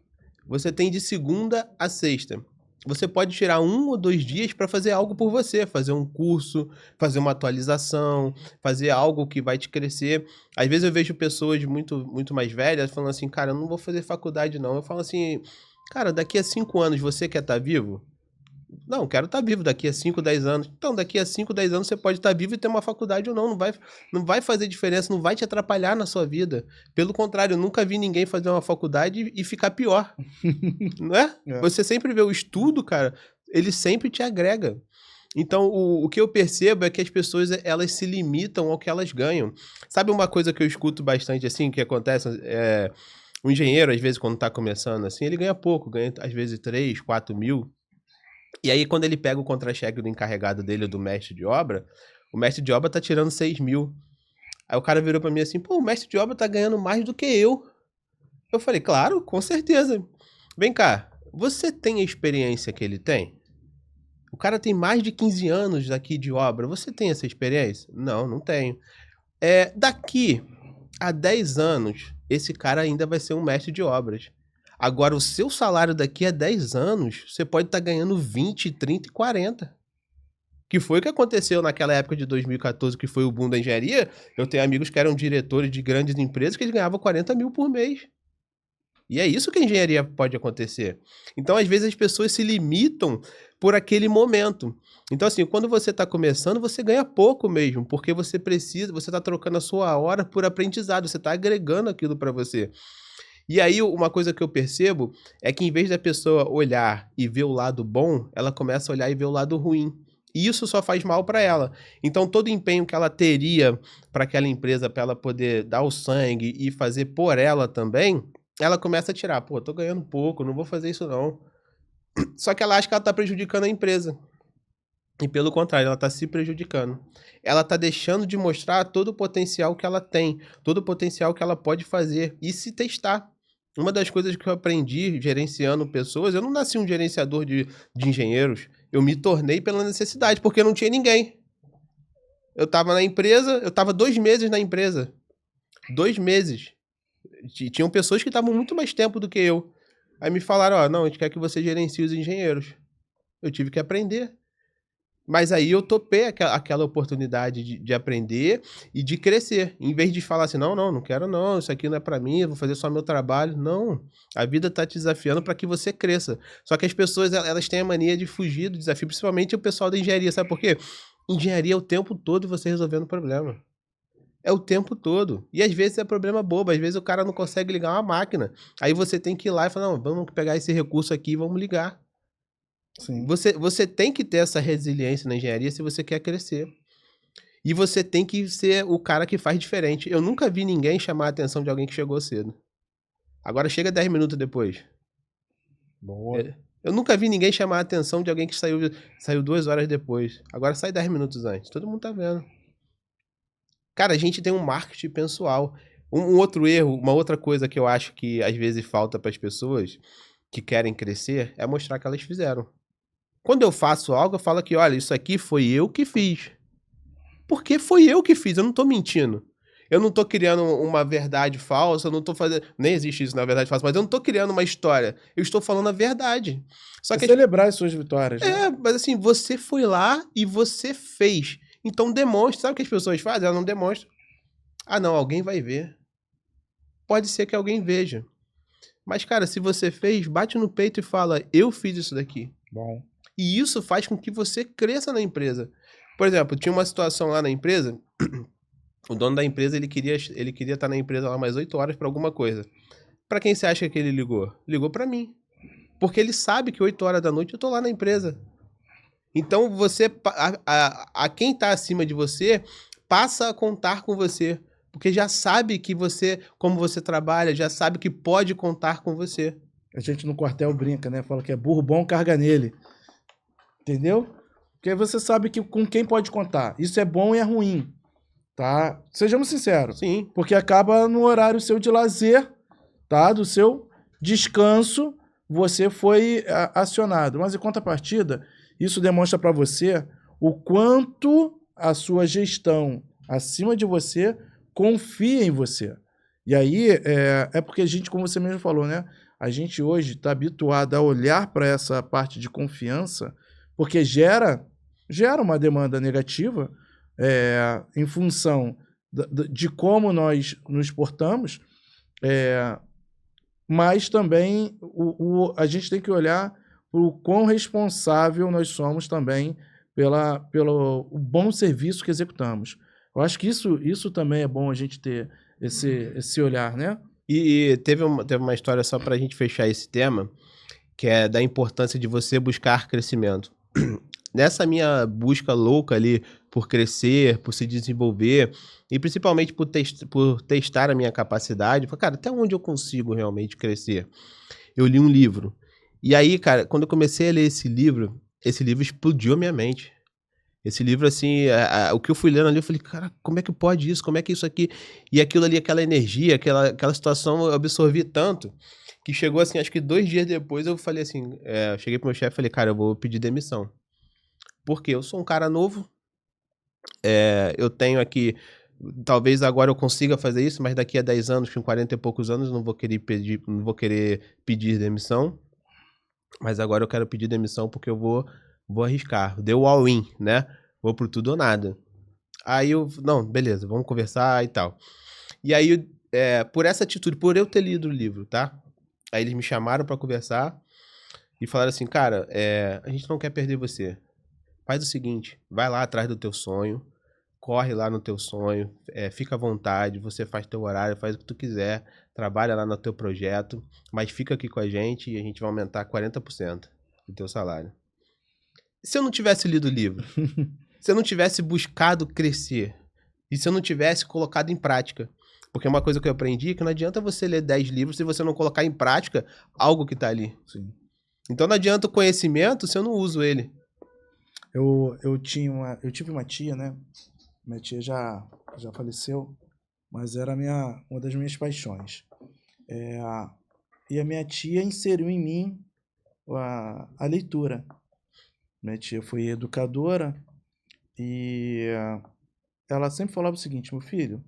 Speaker 2: Você tem de segunda a sexta. Você pode tirar 1 ou 2 dias para fazer algo por você, fazer um curso, fazer uma atualização, fazer algo que vai te crescer. Às vezes eu vejo pessoas muito, muito mais velhas falando assim, cara, eu não vou fazer faculdade não. Eu falo assim, cara, daqui a 5 anos você quer estar vivo? Não, quero estar vivo daqui a 5, 10 anos. Então, daqui a 5, 10 anos você pode estar vivo e ter uma faculdade ou não. Não vai fazer diferença, não vai te atrapalhar na sua vida. Pelo contrário, eu nunca vi ninguém fazer uma faculdade e ficar pior. Não é? Você sempre vê o estudo, cara, ele sempre te agrega. Então, o que eu percebo é que as pessoas, elas se limitam ao que elas ganham. Sabe uma coisa que eu escuto bastante, assim, que acontece? O engenheiro, às vezes, quando está começando, assim, ele ganha pouco, ganha, às vezes, 3, 4 mil. E aí, quando ele pega o contra-cheque do encarregado dele, do mestre de obra, o mestre de obra tá tirando 6 mil. Aí o cara virou pra mim assim, pô, o mestre de obra tá ganhando mais do que eu. Eu falei, claro, com certeza. Vem cá, você tem a experiência que ele tem? O cara tem mais de 15 anos aqui de obra, você tem essa experiência? Não, não tenho. Daqui a 10 anos, esse cara ainda vai ser um mestre de obras. Agora, o seu salário daqui a 10 anos, você pode estar ganhando 20, 30 e 40. Que foi o que aconteceu naquela época de 2014, que foi o boom da engenharia. Eu tenho amigos que eram diretores de grandes empresas que eles ganhavam 40 mil por mês. E é isso que a engenharia pode acontecer. Então, às vezes, as pessoas se limitam por aquele momento. Então, assim, quando você está começando, você ganha pouco mesmo, porque você está trocando a sua hora por aprendizado, você está agregando aquilo para você. E aí, uma coisa que eu percebo é que em vez da pessoa olhar e ver o lado bom, ela começa a olhar e ver o lado ruim. E isso só faz mal para ela. Então, todo empenho que ela teria para aquela empresa, para ela poder dar o sangue e fazer por ela também, ela começa a tirar. Pô, tô ganhando pouco, não vou fazer isso não. Só que ela acha que ela tá prejudicando a empresa. E pelo contrário, ela tá se prejudicando. Ela tá deixando de mostrar todo o potencial que ela tem, todo o potencial que ela pode fazer e se testar. Uma das coisas que eu aprendi gerenciando pessoas, eu não nasci um gerenciador de engenheiros, eu me tornei pela necessidade, porque não tinha ninguém. Eu estava na empresa, eu estava 2 meses na empresa. 2 meses. Tinham pessoas que estavam muito mais tempo do que eu. Aí me falaram, ó, não, a gente quer que você gerencie os engenheiros. Eu tive que aprender. Mas aí eu topei aquela oportunidade de aprender e de crescer. Em vez de falar assim, não quero não, isso aqui não é pra mim, eu vou fazer só meu trabalho. Não, a vida tá te desafiando para que você cresça. Só que as pessoas, elas têm a mania de fugir do desafio, principalmente o pessoal da engenharia, sabe por quê? Engenharia é o tempo todo você resolvendo problema. É o tempo todo. E às vezes é problema bobo, às vezes o cara não consegue ligar uma máquina. Aí você tem que ir lá e falar, não, vamos pegar esse recurso aqui e vamos ligar.
Speaker 1: Sim.
Speaker 2: Você tem que ter essa resiliência na engenharia se você quer crescer. E você tem que ser o cara que faz diferente. Eu nunca vi ninguém chamar a atenção de alguém que chegou cedo. Agora chega 10 minutos depois.
Speaker 1: Boa.
Speaker 2: Eu nunca vi ninguém chamar a atenção de alguém que saiu 2 horas depois. Agora sai 10 minutos antes. Todo mundo tá vendo. Cara, a gente tem um marketing pessoal. Um outro erro, uma outra coisa que eu acho que às vezes falta para as pessoas que querem crescer é mostrar que elas fizeram. Quando eu faço algo, eu falo que, olha, isso aqui foi eu que fiz. Porque foi eu que fiz, eu não tô mentindo. Eu não tô criando uma verdade falsa, eu não tô fazendo... Nem existe isso na verdade falsa, mas eu não tô criando uma história. Eu estou falando a verdade. Só que
Speaker 1: celebrar as suas vitórias, né?
Speaker 2: mas assim, você foi lá e você fez. Então demonstre. Sabe o que as pessoas fazem? Elas não demonstram. Ah, não, alguém vai ver. Pode ser que alguém veja. Mas, cara, se você fez, bate no peito e fala, eu fiz isso daqui.
Speaker 1: Bom.
Speaker 2: E isso faz com que você cresça na empresa. Por exemplo, tinha uma situação lá na empresa, o dono da empresa, ele queria estar na empresa lá mais 8 horas para alguma coisa. Para quem você acha que ele ligou? Ligou para mim. Porque ele sabe que 8 horas da noite eu tô lá na empresa. Então, quem tá acima de você, passa a contar com você. Porque já sabe que como você trabalha, já sabe que pode contar com você.
Speaker 1: A gente no quartel brinca, né? Fala que é burro bom, carga nele. Entendeu? Porque aí você sabe que com quem pode contar. Isso é bom e é ruim, tá? Sejamos sinceros.
Speaker 2: Sim.
Speaker 1: Porque acaba no horário seu de lazer, tá? Do seu descanso, você foi acionado. Mas em contrapartida, isso demonstra para você o quanto a sua gestão acima de você confia em você. E aí, é porque a gente, como você mesmo falou, né? A gente hoje está habituado a olhar para essa parte de confiança, porque gera uma demanda negativa em função de como nós nos portamos, mas também a gente tem que olhar o quão responsável nós somos também pelo bom serviço que executamos. Eu acho que isso também é bom a gente ter esse olhar, né?
Speaker 2: E teve uma história só pra gente fechar esse tema, que é da importância de você buscar crescimento. Nessa minha busca louca ali por crescer, por se desenvolver, e principalmente por testar a minha capacidade, falei, cara, até onde eu consigo realmente crescer? Eu li um livro. E aí, cara, quando eu comecei a ler esse livro explodiu a minha mente. Esse livro, assim, o que eu fui lendo ali, eu falei, cara, como é que pode isso? Como é que isso aqui? E aquilo ali, aquela energia, aquela situação, eu absorvi tanto, que chegou, assim, acho que 2 dias depois, eu falei assim, eu cheguei pro meu chefe e falei, cara, eu vou pedir demissão. Porque eu sou um cara novo, eu tenho aqui, talvez agora eu consiga fazer isso, mas daqui a 10 anos, com 40 e poucos anos, não vou querer pedir demissão. Mas agora eu quero pedir demissão porque eu vou arriscar. Deu all-in, né? Vou pro tudo ou nada. Aí não, beleza, vamos conversar e tal. E aí, por essa atitude, por eu ter lido o livro, tá? Aí eles me chamaram pra conversar e falaram assim, cara, a gente não quer perder você. Faz o seguinte, vai lá atrás do teu sonho, corre lá no teu sonho, fica à vontade, você faz teu horário, faz o que tu quiser, trabalha lá no teu projeto, mas fica aqui com a gente e a gente vai aumentar 40% do teu salário. Se eu não tivesse lido o livro, se eu não tivesse buscado crescer, e se eu não tivesse colocado em prática, porque uma coisa que eu aprendi é que não adianta você ler 10 livros se você não colocar em prática algo que tá ali.
Speaker 1: Sim.
Speaker 2: Então não adianta o conhecimento se eu não uso ele.
Speaker 1: Eu tive uma tia, né? Minha tia já faleceu, mas era uma das minhas paixões. E a minha tia inseriu em mim a leitura. Minha tia foi educadora e ela sempre falava o seguinte, meu filho,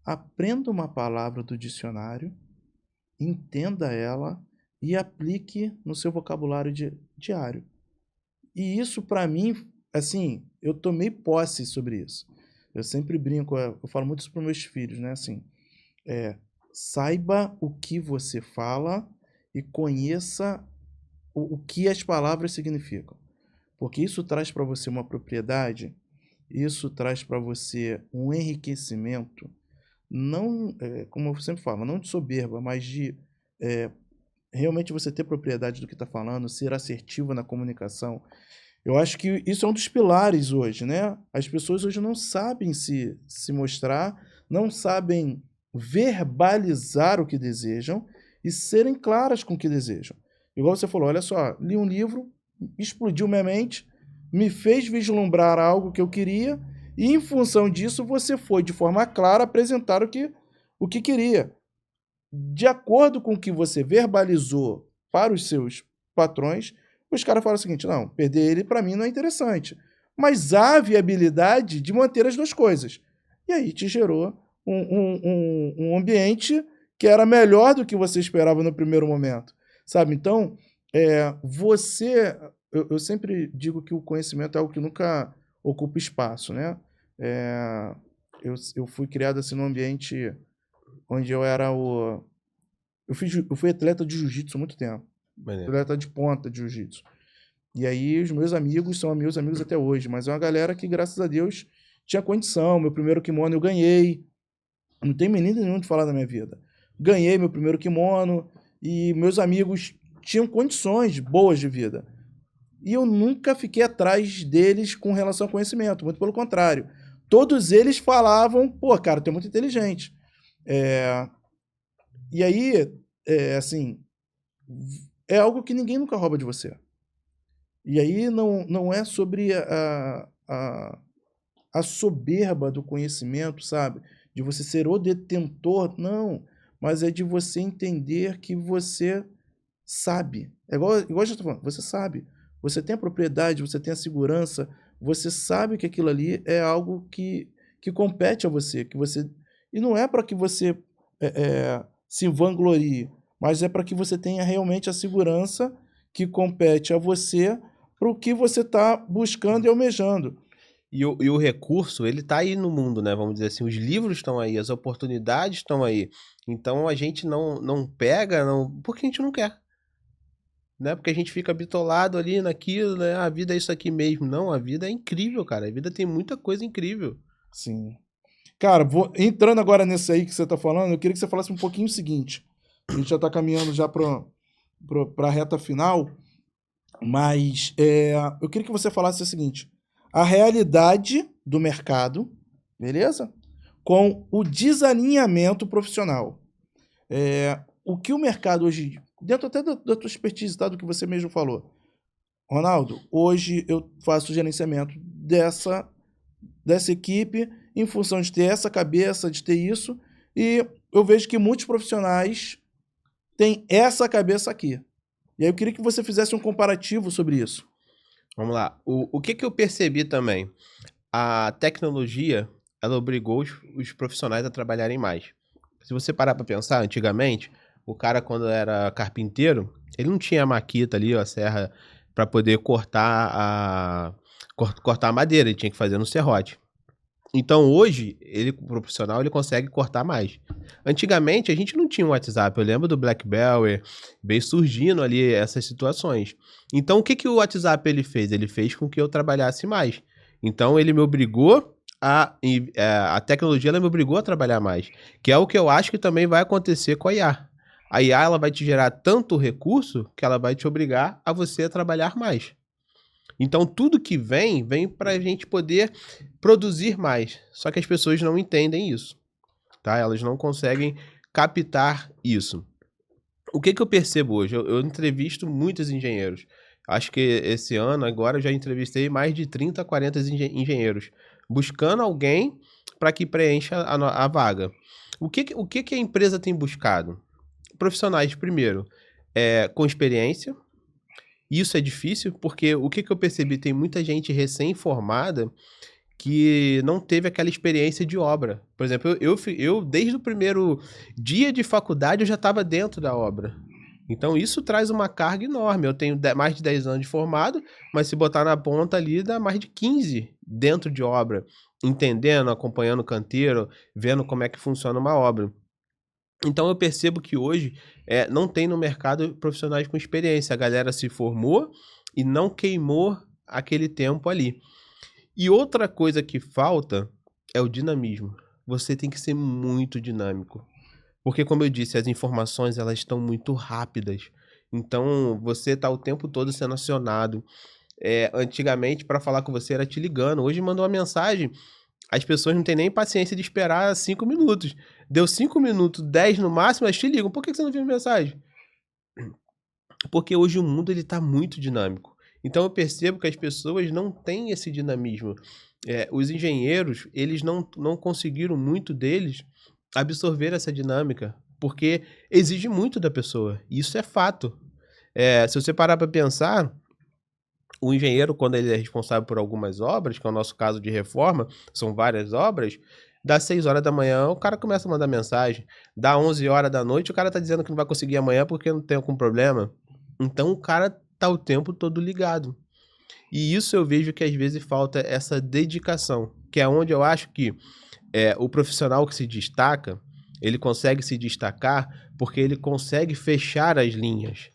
Speaker 1: aprenda uma palavra do dicionário, entenda ela e aplique no seu vocabulário diário. E isso, para mim, assim, eu tomei posse sobre isso. Eu sempre brinco, eu falo muito isso para meus filhos, né? Assim, saiba o que você fala e conheça o que as palavras significam. Porque isso traz para você uma propriedade, isso traz para você um enriquecimento, não, como eu sempre falo, não de soberba, mas de realmente você ter propriedade do que está falando, ser assertivo na comunicação. Eu acho que isso é um dos pilares hoje, né? As pessoas hoje não sabem se mostrar, não sabem verbalizar o que desejam e serem claras com o que desejam. Igual você falou, olha só, li um livro, explodiu minha mente, me fez vislumbrar algo que eu queria e, em função disso, você foi, de forma clara, apresentar o que queria. De acordo com o que você verbalizou para os seus patrões, os caras falam o seguinte, não, perder ele para mim não é interessante. Mas há viabilidade de manter as duas coisas. E aí te gerou um ambiente que era melhor do que você esperava no primeiro momento. Sabe? Então, eu sempre digo que o conhecimento é algo que nunca ocupa espaço, né? Eu fui criado assim num ambiente onde eu era eu fui atleta de jiu-jitsu há muito tempo. Atleta de ponta de jiu-jitsu. E aí os meus amigos são meus amigos até hoje, mas é uma galera que, graças a Deus, tinha condição. Meu primeiro kimono eu ganhei. Não tem menino nenhum de falar da minha vida. Ganhei meu primeiro kimono e meus amigos tinham condições boas de vida. E eu nunca fiquei atrás deles com relação ao conhecimento, muito pelo contrário. Todos eles falavam, pô, cara, tu é muito inteligente. E aí, assim, é algo que ninguém nunca rouba de você. E aí não é sobre a soberba do conhecimento, sabe? De você ser o detentor, não. Mas é de você entender que você sabe. É igual eu já estou falando, você sabe. Você tem a propriedade, você tem a segurança, você sabe que aquilo ali é algo que compete a você, que você. E não é para que você se vanglorie, mas é para que você tenha realmente a segurança que compete a você para o que você está buscando e almejando.
Speaker 2: E o recurso, ele tá aí no mundo, né? Vamos dizer assim, os livros estão aí, as oportunidades estão aí. Então a gente não pega, porque a gente não quer. Né? Porque a gente fica bitolado ali naquilo, né? A vida é isso aqui mesmo. Não, a vida é incrível, cara. A vida tem muita coisa incrível.
Speaker 1: Sim. Cara, entrando agora nesse aí que você está falando, eu queria que você falasse um pouquinho o seguinte. A gente já está caminhando já para a reta final, mas eu queria que você falasse o seguinte: a realidade do mercado, beleza? Com o desalinhamento profissional. O que o mercado hoje, dentro até da tua expertise, tá? Do que você mesmo falou. Ronaldo, hoje eu faço o gerenciamento dessa equipe em função de ter essa cabeça, de ter isso, e eu vejo que muitos profissionais têm essa cabeça aqui. E aí eu queria que você fizesse um comparativo sobre isso.
Speaker 2: Vamos lá. O que eu percebi também? A tecnologia, ela obrigou os profissionais a trabalharem mais. Se você parar para pensar, antigamente, o cara quando era carpinteiro, ele não tinha a maquita ali, a serra, para poder cortar a madeira, ele tinha que fazer no serrote. Então hoje, o profissional, ele consegue cortar mais. Antigamente, a gente não tinha um WhatsApp. Eu lembro do BlackBerry, veio surgindo ali essas situações. Então, o que o WhatsApp ele fez? Ele fez com que eu trabalhasse mais. Então, ele me obrigou a tecnologia ela me obrigou a trabalhar mais. Que é o que eu acho que também vai acontecer com a IA. A IA ela vai te gerar tanto recurso que ela vai te obrigar a você a trabalhar mais. Então, tudo que vem para a gente poder produzir mais. Só que as pessoas não entendem isso, tá? Elas não conseguem captar isso. O que eu percebo hoje? Eu entrevisto muitos engenheiros. Acho que esse ano, agora, eu já entrevistei mais de 30, 40 engenheiros, buscando alguém para que preencha a vaga. O que a empresa tem buscado? Profissionais, primeiro, com experiência. Isso é difícil, porque o que eu percebi? Tem muita gente recém-formada que não teve aquela experiência de obra. Por exemplo, eu desde o primeiro dia de faculdade, eu já estava dentro da obra. Então, isso traz uma carga enorme. Eu tenho mais de 10 anos de formado, mas se botar na ponta ali, dá mais de 15 dentro de obra. Entendendo, acompanhando o canteiro, vendo como é que funciona uma obra. Então eu percebo que hoje não tem no mercado profissionais com experiência. A galera se formou e não queimou aquele tempo ali. E outra coisa que falta é o dinamismo. Você tem que ser muito dinâmico. Porque, como eu disse, as informações elas estão muito rápidas. Então você está o tempo todo sendo acionado. Antigamente, para falar com você, era te ligando. Hoje mandou uma mensagem. As pessoas não têm nem paciência de esperar 5 minutos. Deu 5 minutos, 10 no máximo, elas te ligam. Por que você não viu mensagem? Porque hoje o mundo está muito dinâmico. Então eu percebo que as pessoas não têm esse dinamismo. Os engenheiros, eles não conseguiram, muito deles, absorver essa dinâmica. Porque exige muito da pessoa. Isso é fato. Se você parar para pensar, o engenheiro, quando ele é responsável por algumas obras, que é o nosso caso de reforma, são várias obras, das 6 horas da manhã o cara começa a mandar mensagem, dá 11 horas da noite o cara tá dizendo que não vai conseguir amanhã porque não tem algum problema. Então o cara tá o tempo todo ligado. E isso eu vejo que às vezes falta essa dedicação, que é onde eu acho que o profissional que se destaca, ele consegue se destacar porque ele consegue fechar as linhas.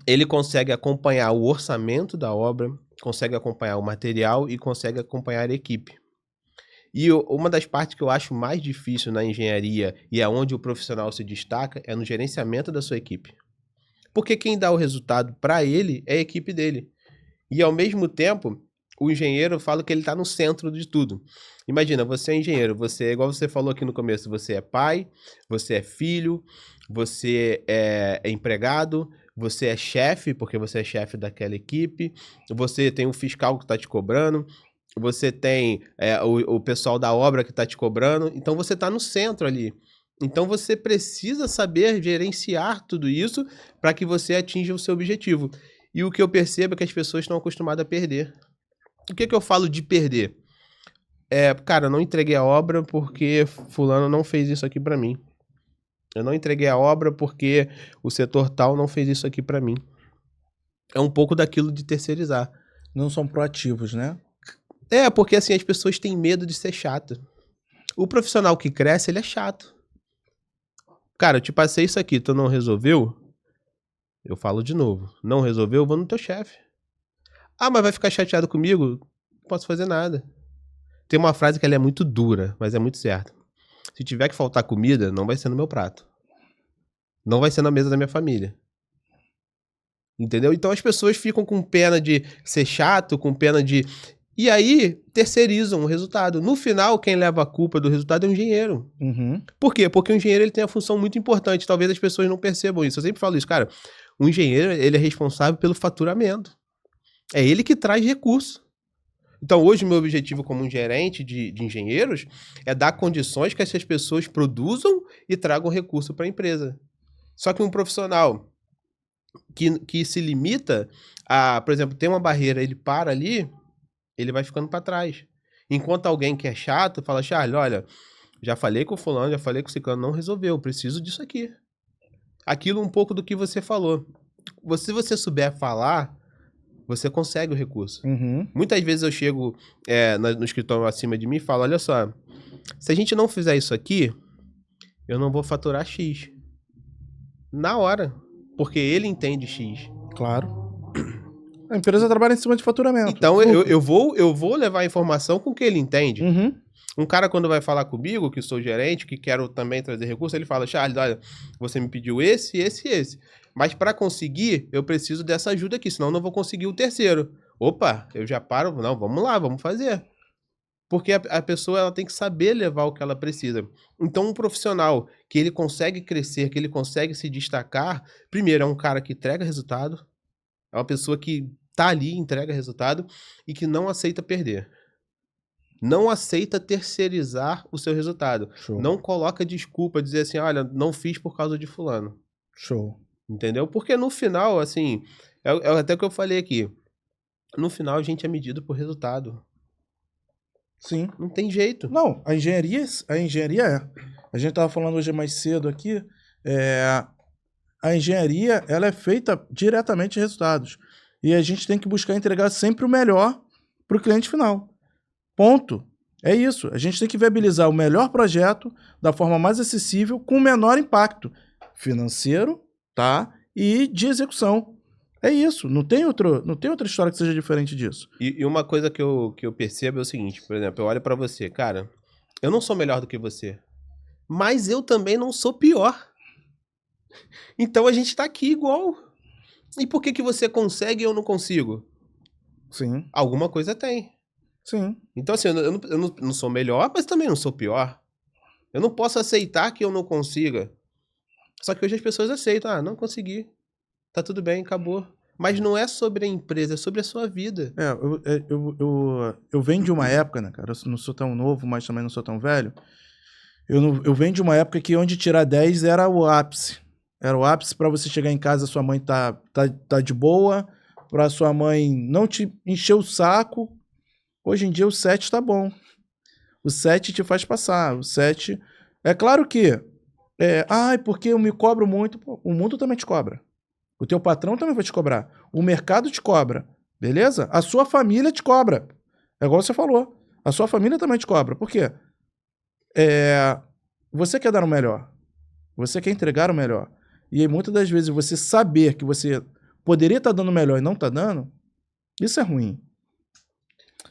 Speaker 2: Ele consegue acompanhar o orçamento da obra, consegue acompanhar o material e consegue acompanhar a equipe. E uma das partes que eu acho mais difícil na engenharia e é onde o profissional se destaca é no gerenciamento da sua equipe. Porque quem dá o resultado para ele é a equipe dele. E ao mesmo tempo, O engenheiro, eu falo que ele está no centro de tudo. Imagina, você é engenheiro, você, igual você falou aqui no começo, você é pai, você é filho, você é empregado, você é chefe, porque você é chefe daquela equipe, você tem um fiscal que está te cobrando, você tem o pessoal da obra que está te cobrando, então você está no centro ali. Então você precisa saber gerenciar tudo isso para que você atinja o seu objetivo. E o que eu percebo é que as pessoas estão acostumadas a perder. O que eu falo de perder? Cara, eu não entreguei a obra porque fulano não fez isso aqui pra mim. Eu não entreguei a obra porque o setor tal não fez isso aqui pra mim. É um pouco daquilo de terceirizar.
Speaker 1: Não são proativos, né?
Speaker 2: Porque assim, as pessoas têm medo de ser chato. O profissional que cresce, ele é chato. Cara, eu te passei isso aqui, tu não resolveu? Eu falo de novo. Não resolveu, eu vou no teu chefe. Ah, mas vai ficar chateado comigo? Não posso fazer nada. Tem uma frase que ela é muito dura, mas é muito certa. Se tiver que faltar comida, não vai ser no meu prato. Não vai ser na mesa da minha família. Entendeu? Então as pessoas ficam com pena de ser chato, com pena de... E aí, terceirizam o resultado. No final, quem leva a culpa do resultado é o engenheiro.
Speaker 1: Uhum.
Speaker 2: Por quê? Porque o engenheiro ele tem uma função muito importante. Talvez as pessoas não percebam isso. Eu sempre falo isso, cara. O engenheiro ele é responsável pelo faturamento. É ele que traz recurso. Então, hoje, o meu objetivo como um gerente de engenheiros é dar condições que essas pessoas produzam e tragam recurso para a empresa. Só que um profissional que se limita a, por exemplo, ter uma barreira, ele para ali, ele vai ficando para trás. Enquanto alguém que é chato fala, Charles, olha, já falei com o fulano, já falei com o ciclano, não resolveu, preciso disso aqui. Aquilo um pouco do que você falou. Se você souber falar, você consegue o recurso.
Speaker 1: Uhum.
Speaker 2: Muitas vezes eu chego no escritório acima de mim e falo, olha só, se a gente não fizer isso aqui, eu não vou faturar X. Na hora. Porque ele entende X.
Speaker 1: Claro. A empresa trabalha em cima de faturamento.
Speaker 2: Então eu vou levar a informação com o que ele entende.
Speaker 1: Uhum.
Speaker 2: Um cara, quando vai falar comigo, que sou gerente, que quero também trazer recurso, ele fala, Charles, olha, você me pediu esse. Mas para conseguir, eu preciso dessa ajuda aqui, senão eu não vou conseguir o terceiro. Opa, eu já paro, não, vamos lá, vamos fazer. Porque a pessoa ela tem que saber levar o que ela precisa. Então, um profissional que ele consegue crescer, que ele consegue se destacar, primeiro, é um cara que entrega resultado, é uma pessoa que tá ali, entrega resultado e que não aceita perder. Não aceita terceirizar o seu resultado.
Speaker 1: Show.
Speaker 2: Não coloca desculpa, dizer assim, olha, não fiz por causa de fulano.
Speaker 1: Show.
Speaker 2: Entendeu? Porque no final, assim, é até o que eu falei aqui, no final a gente é medido por resultado.
Speaker 1: Sim.
Speaker 2: Não tem jeito.
Speaker 1: Não, a engenharia é. A gente estava falando hoje mais cedo aqui, a engenharia ela é feita diretamente de resultados. E a gente tem que buscar entregar sempre o melhor para o cliente final. Ponto. É isso. A gente tem que viabilizar o melhor projeto da forma mais acessível, com o menor impacto financeiro, tá? E de execução. É isso. Não tem outra história que seja diferente disso.
Speaker 2: E uma coisa que eu percebo é o seguinte, por exemplo, eu olho pra você, cara, eu não sou melhor do que você, mas eu também não sou pior. Então a gente tá aqui igual. E por que você consegue e eu não consigo?
Speaker 1: Sim.
Speaker 2: Alguma coisa tem.
Speaker 1: Sim.
Speaker 2: Então assim, eu não sou melhor, mas também não sou pior. Eu não posso aceitar que eu não consiga. Só que hoje as pessoas aceitam, não consegui. Tá tudo bem, acabou. Mas não é sobre a empresa, é sobre a sua vida.
Speaker 1: Eu venho de uma época, né, cara? Eu não sou tão novo, mas também não sou tão velho. Eu venho de uma época que onde tirar 10 era o ápice. Era o ápice para você chegar em casa, sua mãe tá de boa, pra sua mãe não te encher o saco. Hoje em dia o 7 tá bom. O 7 te faz passar. O 7... É claro que... porque eu me cobro muito. Pô, o mundo também te cobra. O teu patrão também vai te cobrar. O mercado te cobra. Beleza? A sua família te cobra. É igual você falou. A sua família também te cobra. Por quê? Você quer dar o melhor. Você quer entregar o melhor. E aí, muitas das vezes, você saber que você poderia estar dando o melhor e não está dando, isso é ruim.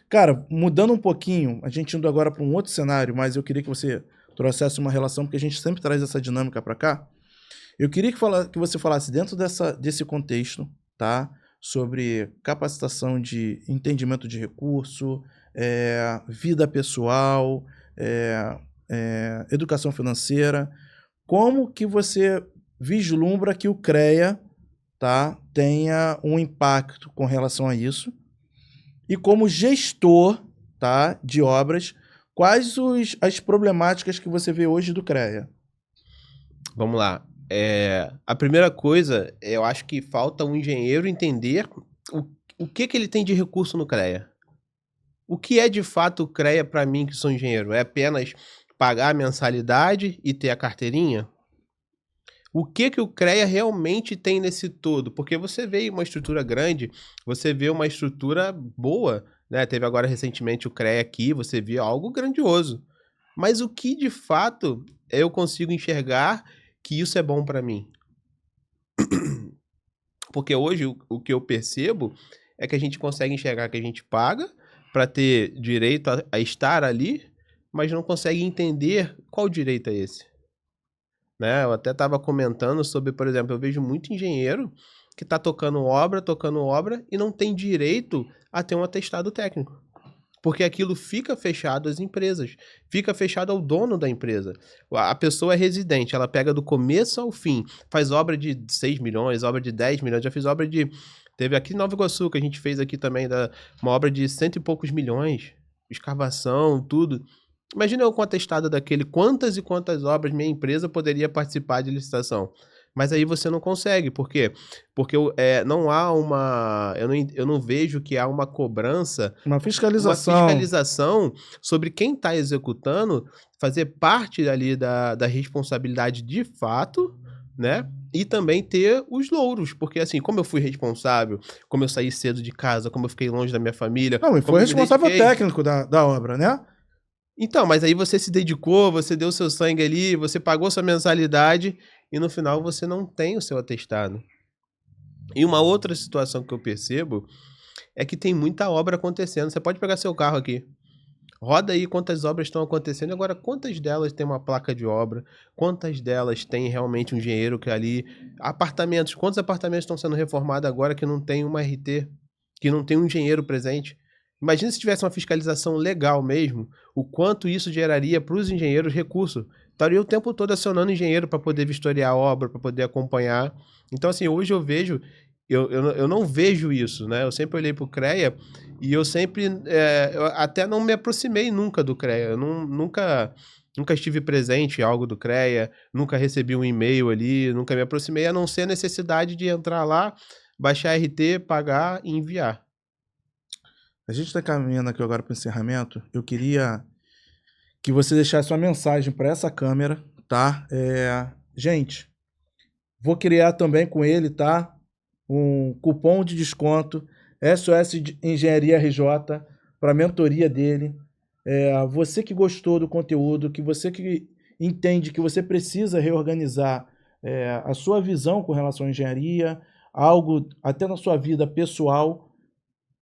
Speaker 1: Cara, mudando um pouquinho, a gente indo agora para um outro cenário, mas eu queria que você trouxesse uma relação, porque a gente sempre traz essa dinâmica para cá. Eu queria que você falasse dentro desse contexto, tá? sobre capacitação de entendimento de recurso, vida pessoal, educação financeira. Como que você vislumbra que o CREA, tá, tenha um impacto com relação a isso? E como gestor, tá, de obras, quais as problemáticas que você vê hoje do CREA?
Speaker 2: Vamos lá. A primeira coisa, eu acho que falta um engenheiro entender o que ele tem de recurso no CREA. O que é de fato o CREA para mim que sou engenheiro? É apenas pagar a mensalidade e ter a carteirinha? O que o CREA realmente tem nesse todo? Porque você vê uma estrutura grande, você vê uma estrutura boa, né? Teve agora recentemente o CREA aqui, você vê algo grandioso. Mas o que de fato eu consigo enxergar que isso é bom para mim? Porque hoje o que eu percebo é que a gente consegue enxergar que a gente paga para ter direito a estar ali, mas não consegue entender qual direito é esse. Né? Eu até estava comentando sobre, por exemplo, eu vejo muito engenheiro que está tocando obra e não tem direito a ter um atestado técnico. Porque aquilo fica fechado às empresas, fica fechado ao dono da empresa. A pessoa é residente, ela pega do começo ao fim, faz obra de 6 milhões, obra de 10 milhões, já fiz obra de... Teve aqui em Nova Iguaçu, que a gente fez aqui também, uma obra de 100 e poucos milhões, escavação, tudo. Imagina eu com atestado daquele, quantas e quantas obras minha empresa poderia participar de licitação. Mas aí você não consegue, por quê? Porque não há uma... Eu não vejo que há uma cobrança...
Speaker 1: Uma fiscalização
Speaker 2: sobre quem está executando, fazer parte ali da responsabilidade de fato, né? E também ter os louros, porque assim, como eu fui responsável, como eu saí cedo de casa, como eu fiquei longe da minha família...
Speaker 1: Não, e foi responsável técnico da obra, né?
Speaker 2: Então, mas aí você se dedicou, você deu seu sangue ali, você pagou sua mensalidade e no final você não tem o seu atestado. E uma outra situação que eu percebo é que tem muita obra acontecendo. Você pode pegar seu carro aqui, roda aí quantas obras estão acontecendo. Agora, quantas delas tem uma placa de obra? Quantas delas tem realmente um engenheiro que ali... Apartamentos, quantos apartamentos estão sendo reformados agora que não tem uma RT, que não tem um engenheiro presente? Imagina se tivesse uma fiscalização legal mesmo, o quanto isso geraria para os engenheiros recurso. Estaria o tempo todo acionando engenheiro para poder vistoriar a obra, para poder acompanhar. Então, assim, hoje eu vejo, eu não vejo isso, né? Eu sempre olhei para o CREA e eu sempre, eu até não me aproximei nunca do CREA. Eu nunca estive presente em algo do CREA, nunca recebi um e-mail ali, nunca me aproximei, a não ser a necessidade de entrar lá, baixar RT, pagar e enviar.
Speaker 1: A gente está caminhando aqui agora para o encerramento. Eu queria que você deixasse uma mensagem para essa câmera, tá? Gente, vou criar também com ele, tá? Um cupom de desconto SOS Engenharia RJ para a mentoria dele. Você que gostou do conteúdo, que você que entende que você precisa reorganizar a sua visão com relação à engenharia, algo até na sua vida pessoal,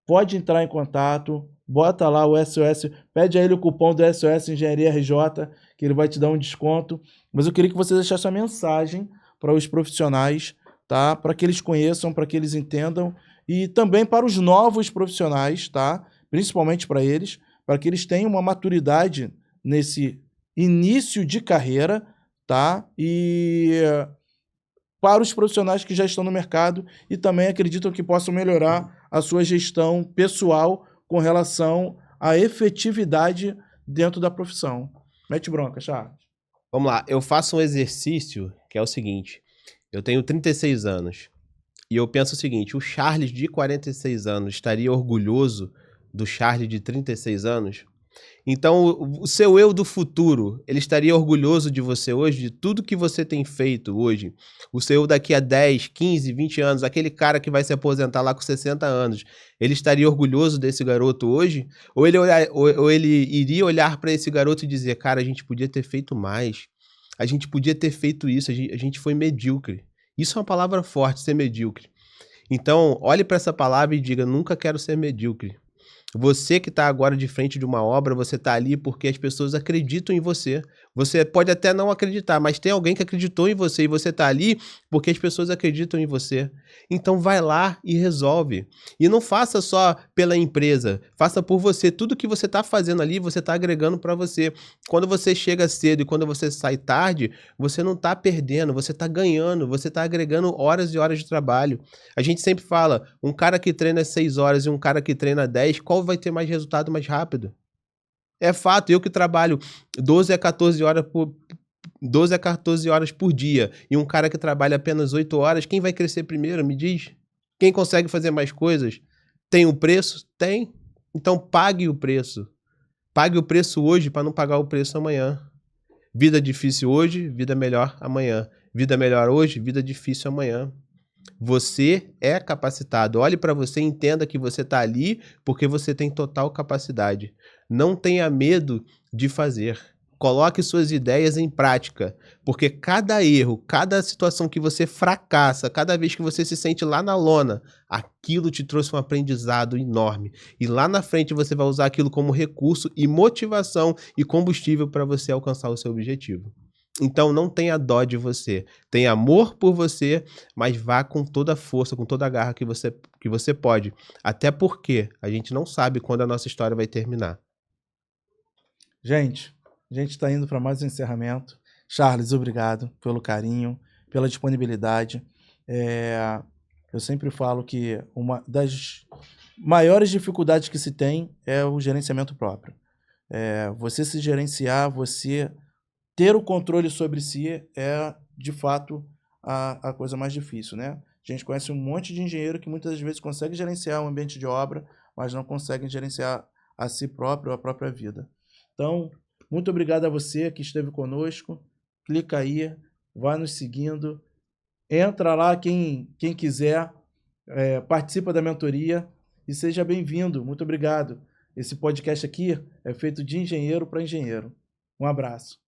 Speaker 1: pode entrar em contato, bota lá o SOS, pede a ele o cupom do SOS Engenharia RJ, que ele vai te dar um desconto. Mas eu queria que você deixasse uma mensagem para os profissionais, tá? Para que eles conheçam, para que eles entendam, e também para os novos profissionais, tá? Principalmente para eles, para que eles tenham uma maturidade nesse início de carreira, tá? E para os profissionais que já estão no mercado e também acreditam que possam melhorar a sua gestão pessoal com relação à efetividade dentro da profissão. Mete bronca, Charles.
Speaker 2: Vamos lá, eu faço um exercício que é o seguinte, eu tenho 36 anos e eu penso o seguinte, o Charles de 46 anos estaria orgulhoso do Charles de 36 anos? Então, o seu eu do futuro, ele estaria orgulhoso de você hoje, de tudo que você tem feito hoje? O seu eu daqui a 10, 15, 20 anos, aquele cara que vai se aposentar lá com 60 anos, ele estaria orgulhoso desse garoto hoje? Ou ele iria olhar para esse garoto e dizer, cara, a gente podia ter feito mais, a gente podia ter feito isso, a gente foi medíocre. Isso é uma palavra forte, ser medíocre. Então, olhe para essa palavra e diga, nunca quero ser medíocre. Você que está agora de frente de uma obra, você está ali porque as pessoas acreditam em você. Você pode até não acreditar, mas tem alguém que acreditou em você e você está ali porque as pessoas acreditam em você. Então vai lá e resolve. E não faça só pela empresa, faça por você. Tudo que você está fazendo ali, você está agregando para você. Quando você chega cedo e quando você sai tarde, você não está perdendo, você está ganhando, você está agregando horas e horas de trabalho. A gente sempre fala, um cara que treina 6 horas e um cara que treina 10, qual vai ter mais resultado mais rápido? É fato, eu que trabalho 12 a 14 horas por 12 a 14 horas por dia e um cara que trabalha apenas 8 horas, quem vai crescer primeiro, me diz? Quem consegue fazer mais coisas? Tem um preço? Tem. Então pague o preço. Pague o preço hoje para não pagar o preço amanhã. Vida difícil hoje, vida melhor amanhã. Vida melhor hoje, vida difícil amanhã. Você é capacitado. Olhe para você e entenda que você está ali porque você tem total capacidade. Não tenha medo de fazer. Coloque suas ideias em prática, porque cada erro, cada situação que você fracassa, cada vez que você se sente lá na lona, aquilo te trouxe um aprendizado enorme. E lá na frente você vai usar aquilo como recurso e motivação e combustível para você alcançar o seu objetivo. Então não tenha dó de você, tenha amor por você, mas vá com toda a força, com toda a garra que você pode. Até porque a gente não sabe quando a nossa história vai terminar.
Speaker 1: Gente, a gente está indo para mais um encerramento. Charles, obrigado pelo carinho, pela disponibilidade. Eu sempre falo que uma das maiores dificuldades que se tem é o gerenciamento próprio. Você se gerenciar, você ter o controle sobre si é, de fato, a coisa mais difícil, né? A gente conhece um monte de engenheiro que muitas vezes consegue gerenciar o ambiente de obra, mas não conseguem gerenciar a si próprio, a própria vida. Então, muito obrigado a você que esteve conosco. Clica aí, vai nos seguindo. Entra lá quem quiser, participa da mentoria e seja bem-vindo. Muito obrigado. Esse podcast aqui é feito de engenheiro para engenheiro. Um abraço.